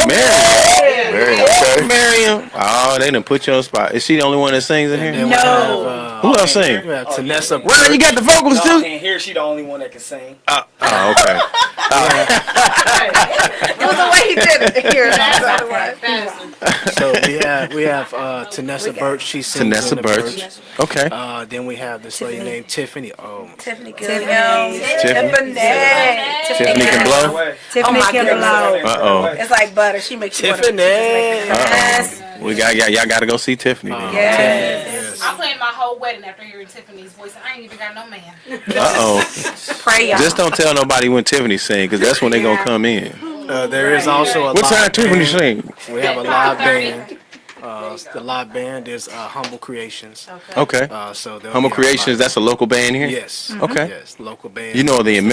Miriam, okay. Miriam. Oh, they done put you on the spot. Is she the only one that sings in here? No. Who else sings? We have Tanessa. Well, you got the vocals No, too? and here she the only one that can sing. Oh, okay. It was the way he did it here. So we have Tanessa Birch. She sings Tanessa in the Birch. verse. Okay. Then we have this lady named Tiffany. Oh, Tiffany Tiffany can blow. Tiffany can blow. Uh-oh. It's like butter. She makes you Tiffany. Yes. We got y'all got to go see Tiffany. Then. Yes. I planned my whole wedding after hearing Tiffany's voice. I ain't even got no man. Uh-oh. Pray y'all. Just don't tell nobody when Tiffany sing, because that's when they gonna come in. There is also a What time live Tiffany band. sing? We have a live band. The live band is Humble Creations. Okay. So they'll Humble be our Creations, live- that's a local band here? Yes. Okay. Yes, local band. You know any of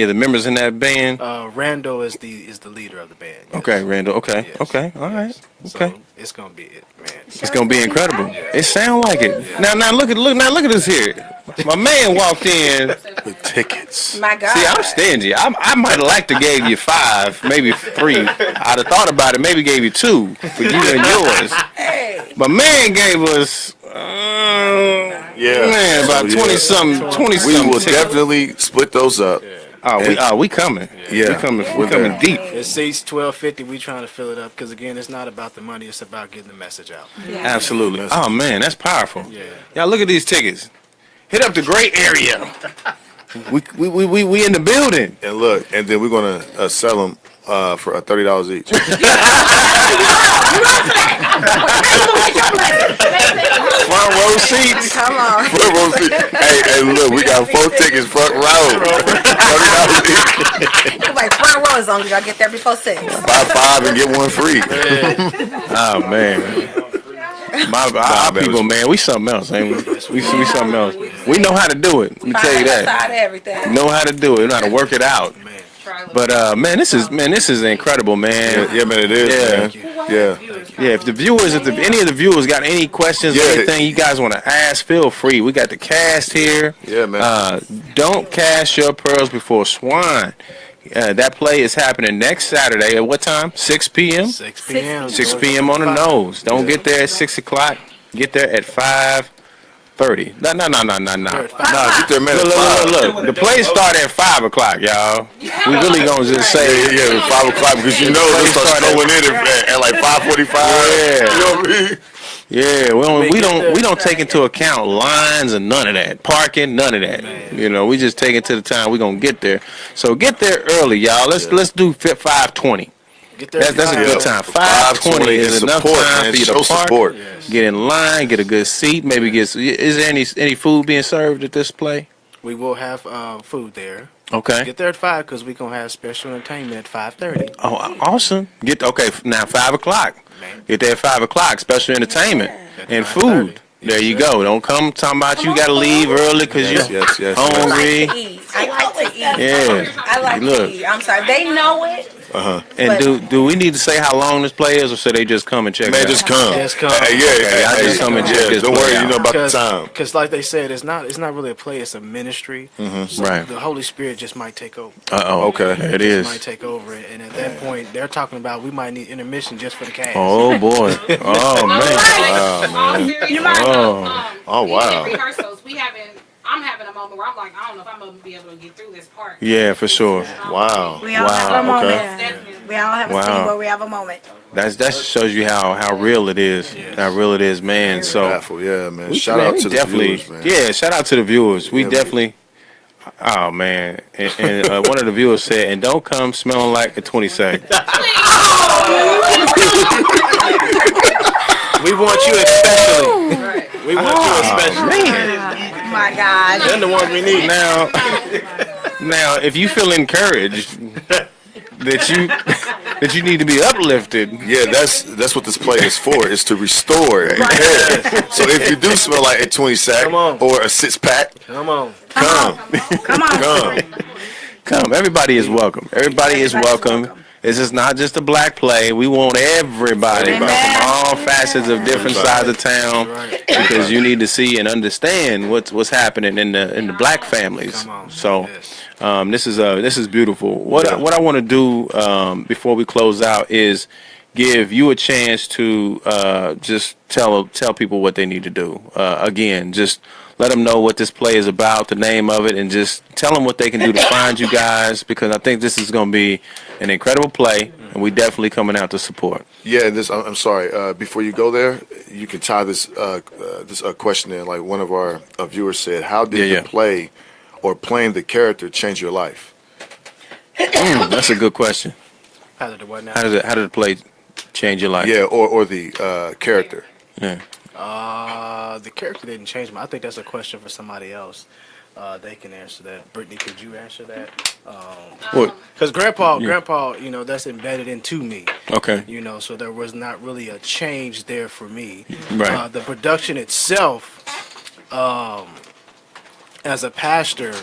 the members in that band? Randall is the leader of the band. Yes. Okay, Randall. Okay. Yes. Okay. All right. So Okay. it's gonna be it, man. It's gonna be incredible. It sound like it. Now look at this here. My man walked in with tickets. My God. See, I'm stingy. I might have liked to gave you 5, maybe 3. I'd have thought about it, maybe gave you 2 for you and yours. Hey. My man gave us man, about 20 something. We will definitely split those up. We coming. Yeah. We coming deep. It seats 1250. We trying to fill it up because again, it's not about the money. It's about getting the message out. Absolutely. Oh man, that's powerful. Yeah. Y'all look at these tickets. Hit up the gray area. We in the building. And look, and then we're gonna sell them for $30 each. Front row seats. Come on. Front row seats. Hey, look, we got 4 tickets front row. $30 each. You like front row as long as y'all get there before 6. Buy 5 and get 1 free. Oh man. Our people, man, we something else, ain't we? We something else. We know how to do it. Let me tell you that. Side of everything. Know how to do it. We know how to work it out. But man, this is incredible, man. Yeah, man, it is, man. Yeah. Yeah, if any of the viewers got any questions or anything you guys want to ask, feel free. We got the cast here. Yeah, man. Don't cast your pearls before swine. That play is happening next Saturday at what time? 6 p.m. 6 p.m. 6 p.m. on the nose. Don't get there at 6 o'clock. Get there at 5:30. No. Nah, get there, man. Look. The play start at 5 o'clock, y'all. We really gonna just say Yeah, 5 o'clock because you know they start going in at like 5:45. Yeah. You know what I mean? Yeah, we don't take into account lines and none of that. Parking, none of that. You know, we just take it to the time we're gonna get there. So get there early, y'all. Let's do 5:20. That's a good time. 5:20 is enough time for you to park, get in line, get a good seat. Maybe is there any food being served at this play? We will have food there. Okay. Get there at 5 because we're gonna have special entertainment at 5:30. Oh, awesome. Now 5 o'clock. Get there at 5 o'clock. Special entertainment and food. There you go. Don't come talking about you gotta leave early because you're hungry. I like to eat. Yeah. I like to eat. I'm sorry. They know it. And do we need to say how long this play is, or should they just come and check it out? Just come. Just come. Hey, I just come and check this Don't play worry, out. you know about the time. Because like they said, it's not really a play. It's a ministry. So Right. the Holy Spirit just might take over. Okay. It is. Might take over, and at that point, they're talking about we might need intermission just for the cast. Oh boy. Oh man. Oh, wow. Rehearsals, I'm having a moment where I'm like, I don't know if I'm gonna be able to get through this part. Yeah, for sure. Wow. We all have a moment. Okay. We all have a scene where we have a moment. That shows you how real it is. How real it is, man. So Yeah, man. Shout out to the viewers, man. Yeah, shout out to the viewers. We definitely. Oh man, and one of the viewers said, "And don't come smelling like a 22nd." We want you especially. We want you especially. My God. They're the ones we need. Now, if you feel encouraged that that you need to be uplifted. Yeah, that's what this play is for. Is to restore. Repair. So if you do smell like a 20 sack or a 6-pack, come. Everybody is welcome. Everybody is welcome. This is not just a black play. We want everybody from all facets of different sides of town, because you need to see and understand what's happening in the black families. So this is beautiful. What I want to do before we close out is give you a chance to just tell people what they need to do. Again, just let them know what this play is about, the name of it, and just tell them what they can do to find you guys, because I think this is going to be an incredible play, and we definitely coming out to support. Yeah, and I'm sorry. Before you go there, you can tie this question in. Like one of our viewers said, how did the play or playing the character change your life? That's a good question. How did it what now? How did the play change your life? Yeah, or the character. Yeah. The character didn't change me. I think that's a question for somebody else. They can answer that. Brittany, could you answer that? Because Grandpa, that's embedded into me. Okay. So there was not really a change there for me. Right. The production itself, as a pastor,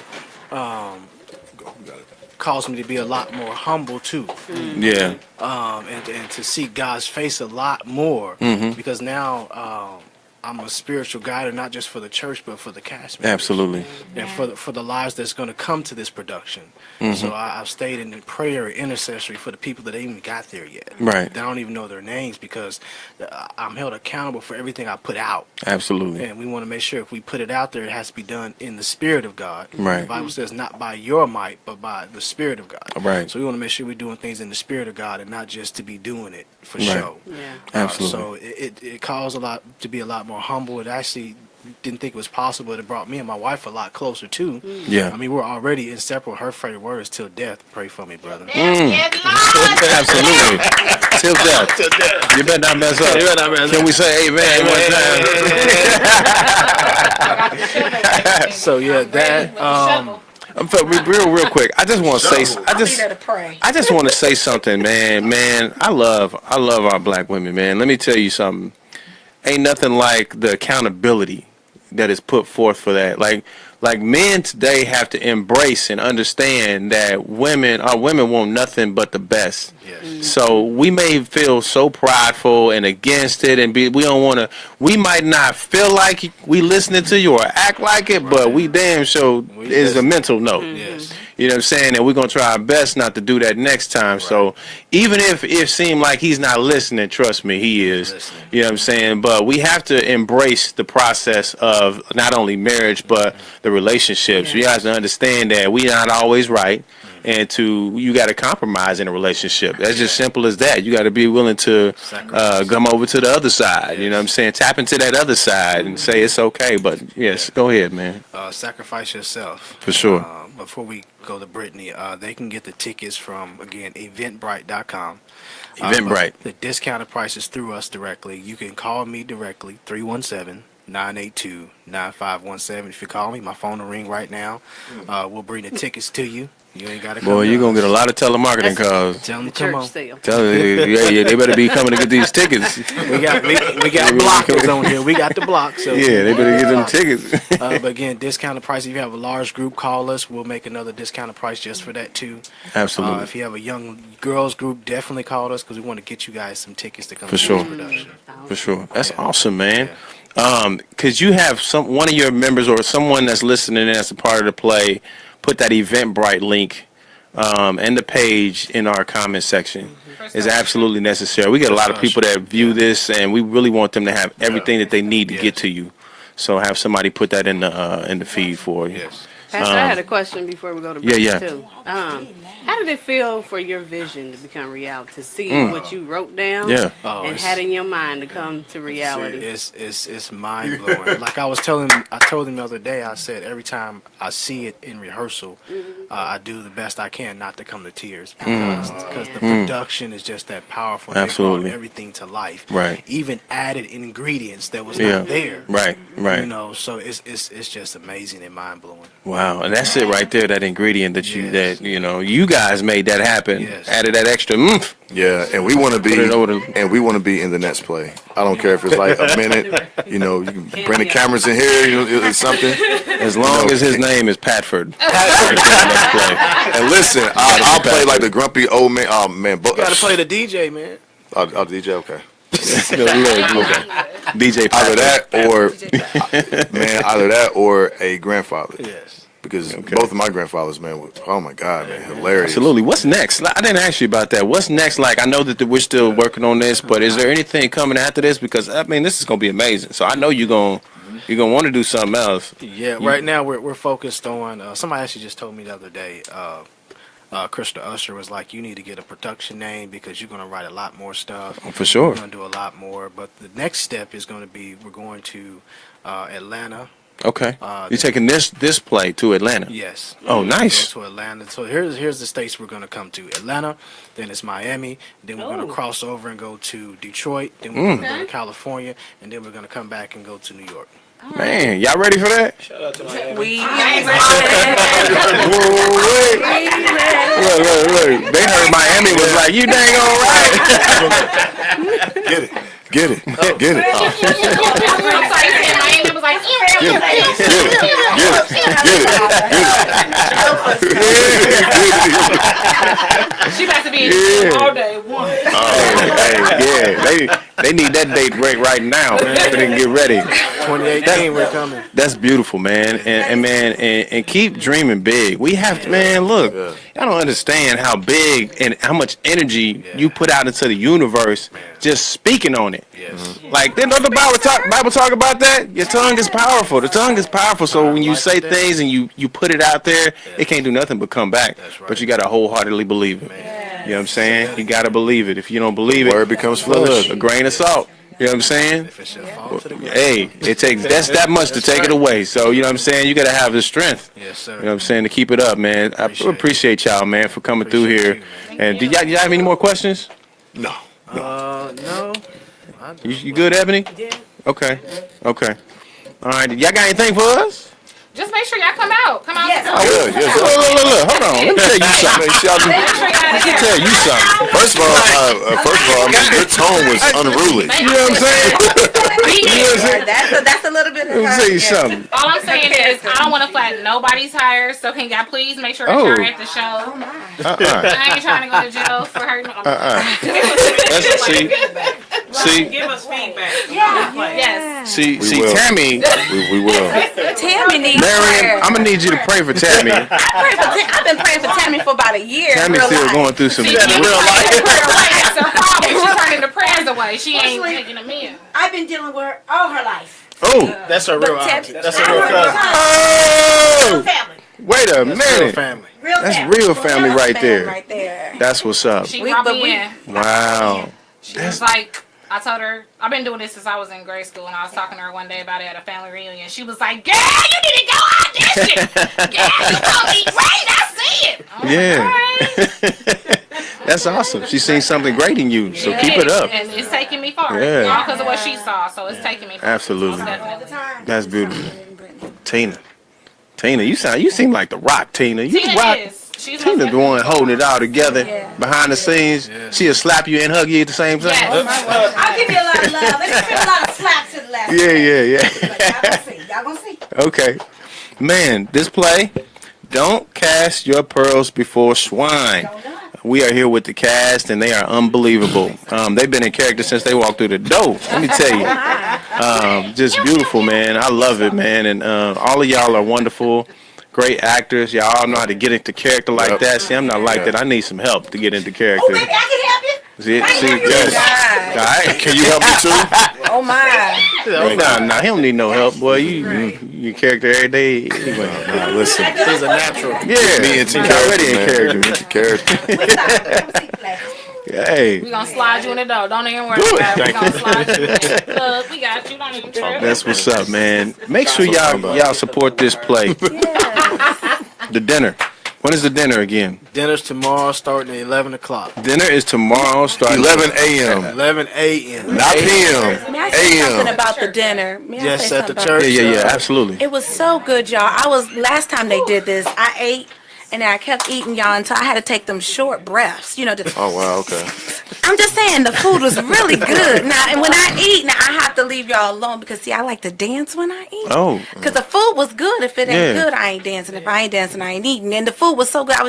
caused me to be a lot more humble too. Yeah. And to see God's face a lot more, because now I'm a spiritual guide, not just for the church, but for the cast members. Absolutely. And for the lives that's going to come to this production. So I've stayed in prayer and intercessory for the people that ain't even got there yet. Right. They don't even know their names, because I'm held accountable for everything I put out. Absolutely. And we want to make sure if we put it out there, it has to be done in the Spirit of God. Right. The Bible says not by your might, but by the Spirit of God. Right. So we want to make sure we're doing things in the Spirit of God and not just to be doing it for show. Yeah. Absolutely. So it caused to be a lot more humble. It actually didn't think it was possible. It brought me and my wife a lot closer too. Yeah. I mean, we're already inseparable. Her favorite word is till death. Pray for me, brother. Absolutely. Till death. You better not mess up. Can we say amen one time? So yeah, that real quick. I just want to say I just want to say something, man. I love our black women, man. Let me tell you something. Ain't nothing like the accountability that is put forth for that. Like men today have to embrace and understand that our women want nothing but the best. Yes. So we may feel so prideful and against it, and we might not feel like we listening to you or act like it, but we damn sure is a mental note. Yes. You know what I'm saying? And we're going to try our best not to do that next time. Right. So even if it seemed like he's not listening, trust me, he is. You know what I'm saying? But we have to embrace the process of not only marriage, but the relationships. You have to understand that we're not always right. And you got to compromise in a relationship. That's just simple as that. You got to be willing to come over to the other side. You know what I'm saying? Tap into that other side and say it's okay. But yes, go ahead, man. Sacrifice yourself. For sure. Before we go to Brittany, they can get the tickets from, again, eventbrite.com. Eventbrite. The discounted price is through us directly. You can call me directly, 317-982-9517. If you call me, my phone will ring right now. We'll bring the tickets to you. You ain't got to come. Boy, you're going to get a lot of telemarketing calls. Tell them to come on. Tell them, yeah, they better be coming to get these tickets. we got blockers on here. We got the block. So yeah, they better get them tickets. But again, discounted price. If you have a large group, call us. We'll make another discounted price just for that too. Absolutely. If you have a young girls group, definitely call us, because we want to get you guys some tickets to come to this production. For sure. That's awesome, man. Because you have one of your members or someone that's listening as a part of the play, put that Eventbrite link and the page in our comment section. Is absolutely necessary. We get a lot of people that view this, and we really want them to have everything that they need to get to you. So have somebody put that in the feed for you. Yes. Pastor, I had a question before we go to break too. How did it feel for your vision to become reality? To see what you wrote down and had in your mind to come to reality? It's mind blowing. Like I told him the other day. I said every time I see it in rehearsal, I do the best I can not to come to tears, because the production is just that powerful. Absolutely, they brought everything to life. Right. Even added ingredients that was not there. Right. You know, so it's just amazing and mind blowing. Wow, and that's it right there. That ingredient that you guys made that happen. Yes. Added that extra. Yeah, and we want to be in the next play. I don't care if it's like a minute. You can bring the cameras in here. It's something. As long as his name is Patford. And listen, I'll play like the grumpy old man. Oh man, you gotta play the DJ, man. I'll DJ. Okay. DJ either that or a grandfather. Yes. Because both of my grandfathers, man, oh my God, man, hilarious. Absolutely. What's next? I didn't ask you about that. What's next? Like, I know that we're still working on this, but is there anything coming after this? Because this is gonna be amazing. So I know you're gonna want to do something else. Yeah. Right now we're focused on. Somebody actually just told me the other day. Krista Usher was like, you need to get a production name because you're going to write a lot more stuff. For sure. You're going to do a lot more. But the next step is going to be we're going to Atlanta. Okay. You're taking this play to Atlanta? Yes. Oh, nice. To Atlanta. So here's the states we're going to come to. Atlanta, then it's Miami, then we're going to cross over and go to Detroit, then we're going to go to California, and then we're going to come back and go to New York. Man, y'all ready for that? Shout out to Miami. Look. They heard Miami was like, you dang all right. Get it. Miami was like, she about to be in all day. They need that date right now. They can get ready. 2018, we're coming. That's beautiful, man. And keep dreaming big. We have to, man. Look, I don't understand how big and how much energy you put out into the universe just speaking on it. Yes. Like, didn't the Bible talk about that? Your tongue is powerful. The tongue is powerful. So when you say things and you put it out there, it can't do nothing but come back. But you got to wholeheartedly believe it. You know what I'm saying? You got to believe it. If you don't believe it, word becomes flesh. A grain of salt. You know what I'm saying? Hey, it takes that much to take it away. So, you know what I'm saying? You got to have the strength. Yes, sir. You know what I'm saying? To keep it up, man. I appreciate y'all, man, for coming through here. And do y'all have any more questions? No. No. You good, Ebony? Yeah. Okay. All right. Y'all got anything for us? Just make sure y'all come out. Come out. Yes. Look. Hold on. Let me tell you something. First of all, your tone was unruly. You know what I'm saying? That's a little bit of Let me tell you something. All I'm saying is I don't want to flatten nobody's tires, so can y'all please make sure that you're at the show? I ain't trying to go to jail for hurting. See, give us feedback. Yes. See, Tammy. We will. Tammy needs Marion, I'm gonna need you to pray for Tammy. I've been praying for Tammy for about a year. Tammy's still going through some real life. That's her problem. She's turning the prayers away. She ain't taking them in. I've been dealing with her all her life. Oh, that's her real auntie. That's her real cousin. Oh, family. Wait a minute. Real family. That's real family right there. Right there. That's what's up. She brought me in. Wow. She was like, I told her, I've been doing this since I was in grade school, and I was talking to her one day about it at a family reunion. She was like, girl, you need to go audition. Girl, you gonna be great. I see it. Yeah. That's awesome. She's seen something great in you, so keep it up. And it's taking me far. Yeah. All because of what she saw, so it's taking me far. Absolutely. That's beautiful. Tina, you seem like the Rock, Tina. You Tina rock. is. She's Tina's the one holding it all together behind the scenes. She'll slap you and hug you at the same time. Yes. I'll give you a lot of love. Let me give a lot of slaps to the left. Yeah. Y'all gonna see. Okay. Man, this play, Don't Cast Your Pearls Before Swine. We are here with the cast, and they are unbelievable. They've been in character since they walked through the door. Let me tell you. Just beautiful, man. I love it, man. And all of y'all are wonderful. Great actors. Y'all all know how to get into character like that. See, I'm not like that. I need some help to get into character. Oh, maybe I can help you. Yes. Can you help me too? Oh my. Nah, he don't need no help, boy. You character every day. Anyway. Nah, listen. He's a natural. Yeah, me into already in character. Hey. We're going to slide you in the door. Don't even worry about it. We're going to slide you in. Look, we got you. Don't even trip. That's what's up, man. Make sure y'all support this play. The dinner. When is the dinner again? Dinner's tomorrow starting at 11 o'clock. Dinner is tomorrow starting 11 a.m. 11 a.m. Not p.m. I say something about the dinner? Yes, at the church. Yeah, absolutely. It was so good, y'all. Last time they did this, I ate. And I kept eating, y'all, until I had to take them short breaths. Oh, wow, okay. I'm just saying, the food was really good. Now, and when I eat, I have to leave y'all alone because, see, I like to dance when I eat. Oh. Because the food was good. If it ain't good, I ain't dancing. If I ain't dancing, I ain't eating. And the food was so good, I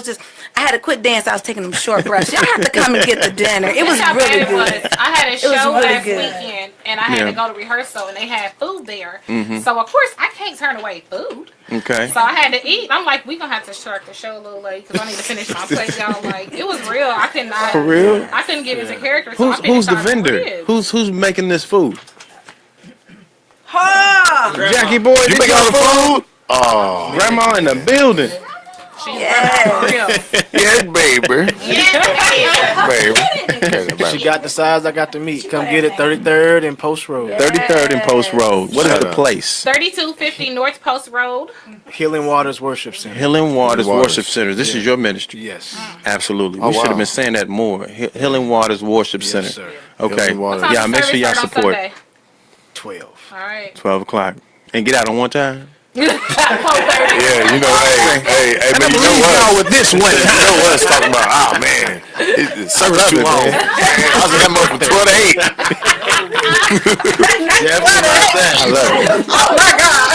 had to quit dancing. I was taking them short breaths. Y'all have to come and get the dinner. It was really good. I had a show last weekend, and I had to go to rehearsal, and they had food there. Mm-hmm. So, of course, I can't turn away food. Okay. So I had to eat. I'm like, we gonna have to start the show a little late because I need to finish my plate, y'all. Like, it was real. I could not. For real? I couldn't get into character. So Who's the vendor? Who's making this food? Jackie boy, you make all the food? Oh, grandma in the building. Yeah, baby. Baby. She got the size, I got the meat. Come get it, 33rd and Post Road. 33rd and Post Road. What is the place? 3250 North Post Road. Healing Waters Worship Center. Healing Waters Worship Center. This is your ministry? Yes. Absolutely. We should have been saying that more. Healing Waters Worship Center. Sir. Okay. Yeah, make sure y'all support. 12. All right. 12 o'clock. And get out on one time? Yeah, hey, man, you know what? With this one, you know what it's talking about? Oh, man. It's service too long. I was in that for 12 to 8. Yeah, I love it. Oh my God.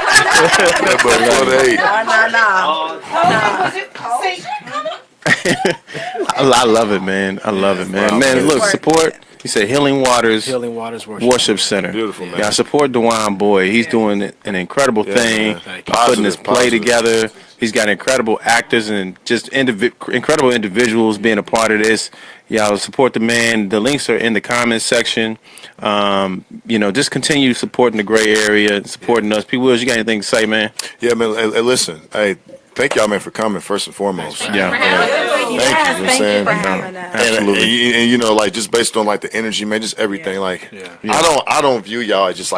I love it, man. I love it, man. Man, look, support. He said Healing Waters Worship Center. Beautiful, man. Y'all support Dewan Boy. He's doing an incredible thing. Putting his play together. He's got incredible actors and just incredible individuals being a part of this. Y'all support the man. The links are in the comments section. Just continue supporting the gray area, supporting us. P. Wills, you got anything to say, man? Yeah, man. Hey, listen, thank y'all, man, for coming first and foremost. Thank you. Thank you for having us. Absolutely. And just based on the energy, man, just everything. I don't view y'all as just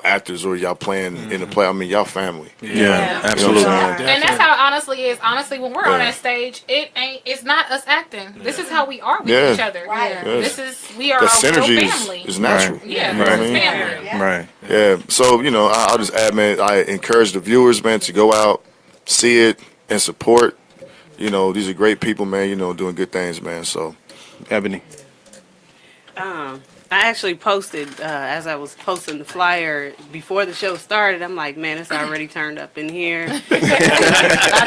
actors or y'all playing in the play. I mean, y'all family. Yeah, absolutely. And that's how it honestly is. Honestly, when we're on that stage, it's not us acting. This is how we are with each other. Right. We are the a synergy real family. is natural. Right. Yeah, family. Right. Yeah. So, I'll just add, man, I encourage the viewers, man, to go out, see it, and support. These are great people, man, doing good things, man. So, Ebony. I actually posted, as I was posting the flyer before the show started, I'm like, man, it's already turned up in here. I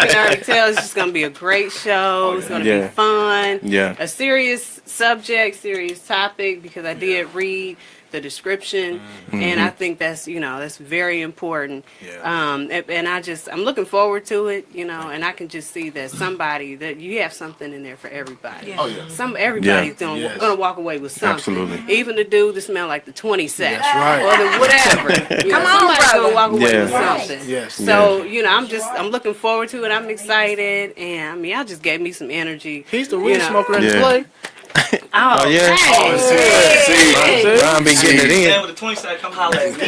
can already tell it's just going to be a great show. It's going to be fun. Yeah. A serious subject, serious topic, because I did read the description, and I think that's that's very important. And I'm looking forward to it, and I can just see that that you have something in there for everybody. Oh yeah. Everybody's gonna walk away with something. Absolutely. Even the dude that smell like the 20 set, That's right. or the whatever. Come on, somebody's brother. gonna walk away with something. Yes. So I'm looking forward to it. I'm excited, and y'all just gave me some energy. He's the weed smoker in the play. Oh yeah. Hey. Ron be getting it in. With the 20 side, come holler at me.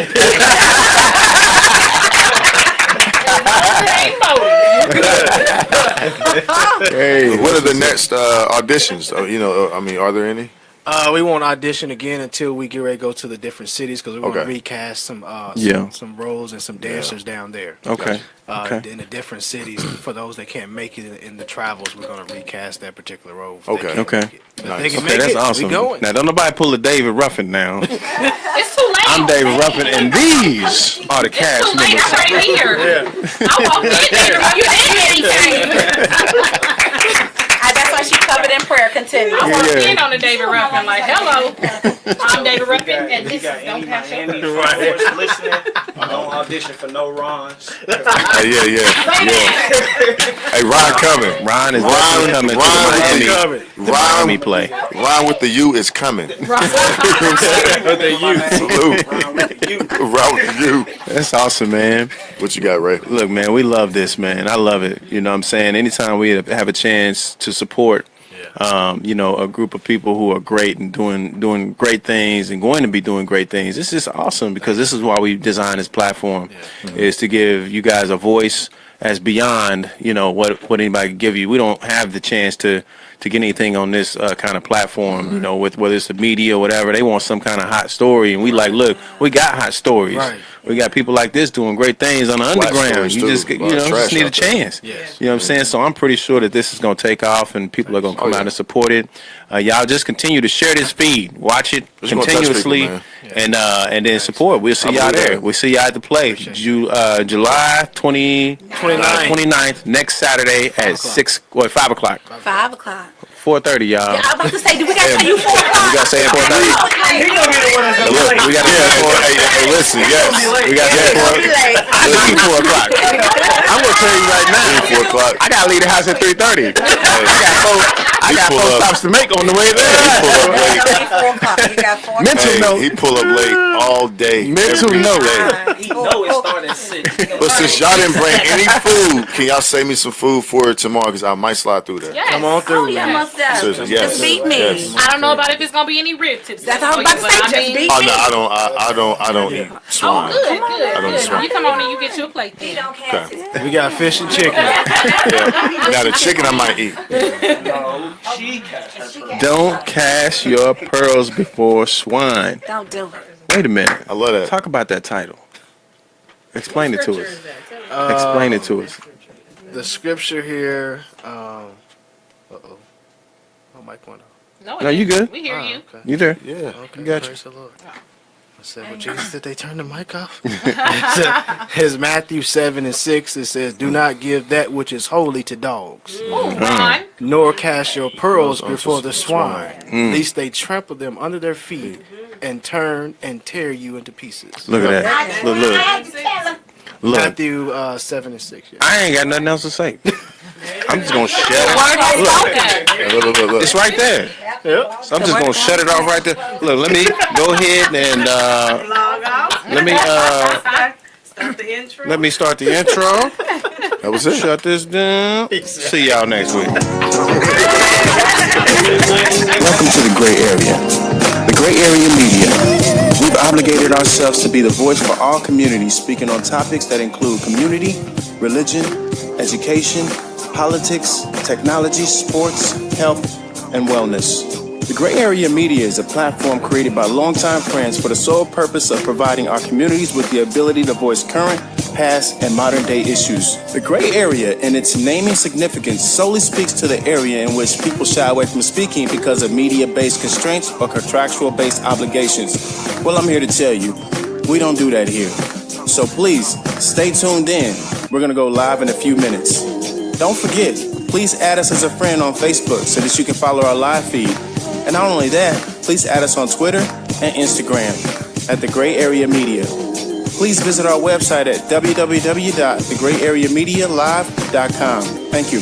Hey, what are the next auditions? Are there any? We won't audition again until we get ready to go to the different cities because we want to recast some roles and some dancers down there. Okay. In the different cities. For those that can't make it in the travels, we're going to recast that particular role. Okay. Nice. That's awesome. We going. Now, don't nobody pull a David Ruffin now. It's too late. I'm David Ruffin, and these are the cast It's too late. I'm right here. I walked in there. You didn't anything. That's why she covered in prayer. Continue. I walked in on the David Ruffin like, hello, I'm David Ruffin, and this is Don't Pass Your Listening, don't audition for no Rons. Yeah. Hey, Ron coming. Ron is coming to the Miami play. Ron with the U is coming. Ron with the U. Salute. Ron with the U. That's awesome, man. What you got, Ray? Look, man, we love this, man. I love it. You know what I'm saying? Anytime we have a chance to support a group of people who are great and doing great things and going to be doing great things. This is awesome because this is why we designed this platform, is to give you guys a voice as beyond, what anybody can give you. We don't have the chance to get anything on this kind of platform, with whether it's the media or whatever. They want some kind of hot story, and we look, we got hot stories. Right. We got people like this doing great things on the underground. You just need a chance. Yes. You know what I'm saying? So I'm pretty sure that this is going to take off, and people are going to come out and support it. Y'all just continue to share this feed, watch it continuously, and then support. We'll see y'all there. We'll see y'all at the play, July 29th, next Saturday at 5 o'clock. 5 o'clock. 4:30, y'all. Yeah, I'm about to say, do we got to say you 4 o'clock? We got to say it 4:30. We got to say it 4:30. Listen, yes. We got to say it 4 o'clock. I'm going to tell you right now. 4 o'clock. I got to leave the house at 3:30. I got 4 stops to make on the way there. Mental note. He pull up late all day. Mental note. He know it started at 6. But since y'all didn't bring any food, can y'all save me some food for it tomorrow? Because I might slide through there. Yes. Come on through, man. Yes. Just beat me. Yes. I don't know about if it's gonna be any rib tips. That's all I'm about to say. Just beat me. Oh no, I don't eat swine. Good. I don't eat swine. You come on and you get your plate. Then. Okay. We got fish and chicken. Now the chicken I might eat. Don't cast your pearls before swine. Don't do it. Wait a minute. I love that. Talk about that title. Explain it to us. Explain it to us. The scripture here. My mic went off. No, you good. We hear you. Okay. You there? Yeah. Okay. You got you. Praise the Lord. I said, well, Jesus, did they turn the mic off? It's Matthew 7:6. It says, do not give that which is holy to dogs, nor cast your pearls before the swine, lest they trample them under their feet and turn and tear you into pieces. Look at that. Look. Matthew 7:6. Yeah. I ain't got nothing else to say. I'm just gonna shut it. Look. It's right there. Yep. So I'm just gonna shut it off right there. Look, let me go ahead and let me start the intro. That was it. Shut this down. See y'all next week. Welcome to the Gray Area. The Gray Area Media. We've obligated ourselves to be the voice for all communities, speaking on topics that include community, religion, education, politics, technology, sports, health, and wellness. The Gray Area Media is a platform created by longtime friends for the sole purpose of providing our communities with the ability to voice current, past, and modern day issues. The Gray Area, in its naming significance, solely speaks to the area in which people shy away from speaking because of media-based constraints or contractual-based obligations. Well, I'm here to tell you, we don't do that here. So please, stay tuned in. We're going to go live in a few minutes. Don't forget, please add us as a friend on Facebook so that you can follow our live feed. And not only that, please add us on Twitter and Instagram at The Gray Area Media. Please visit our website at www.thegrayareamedialive.com. Thank you.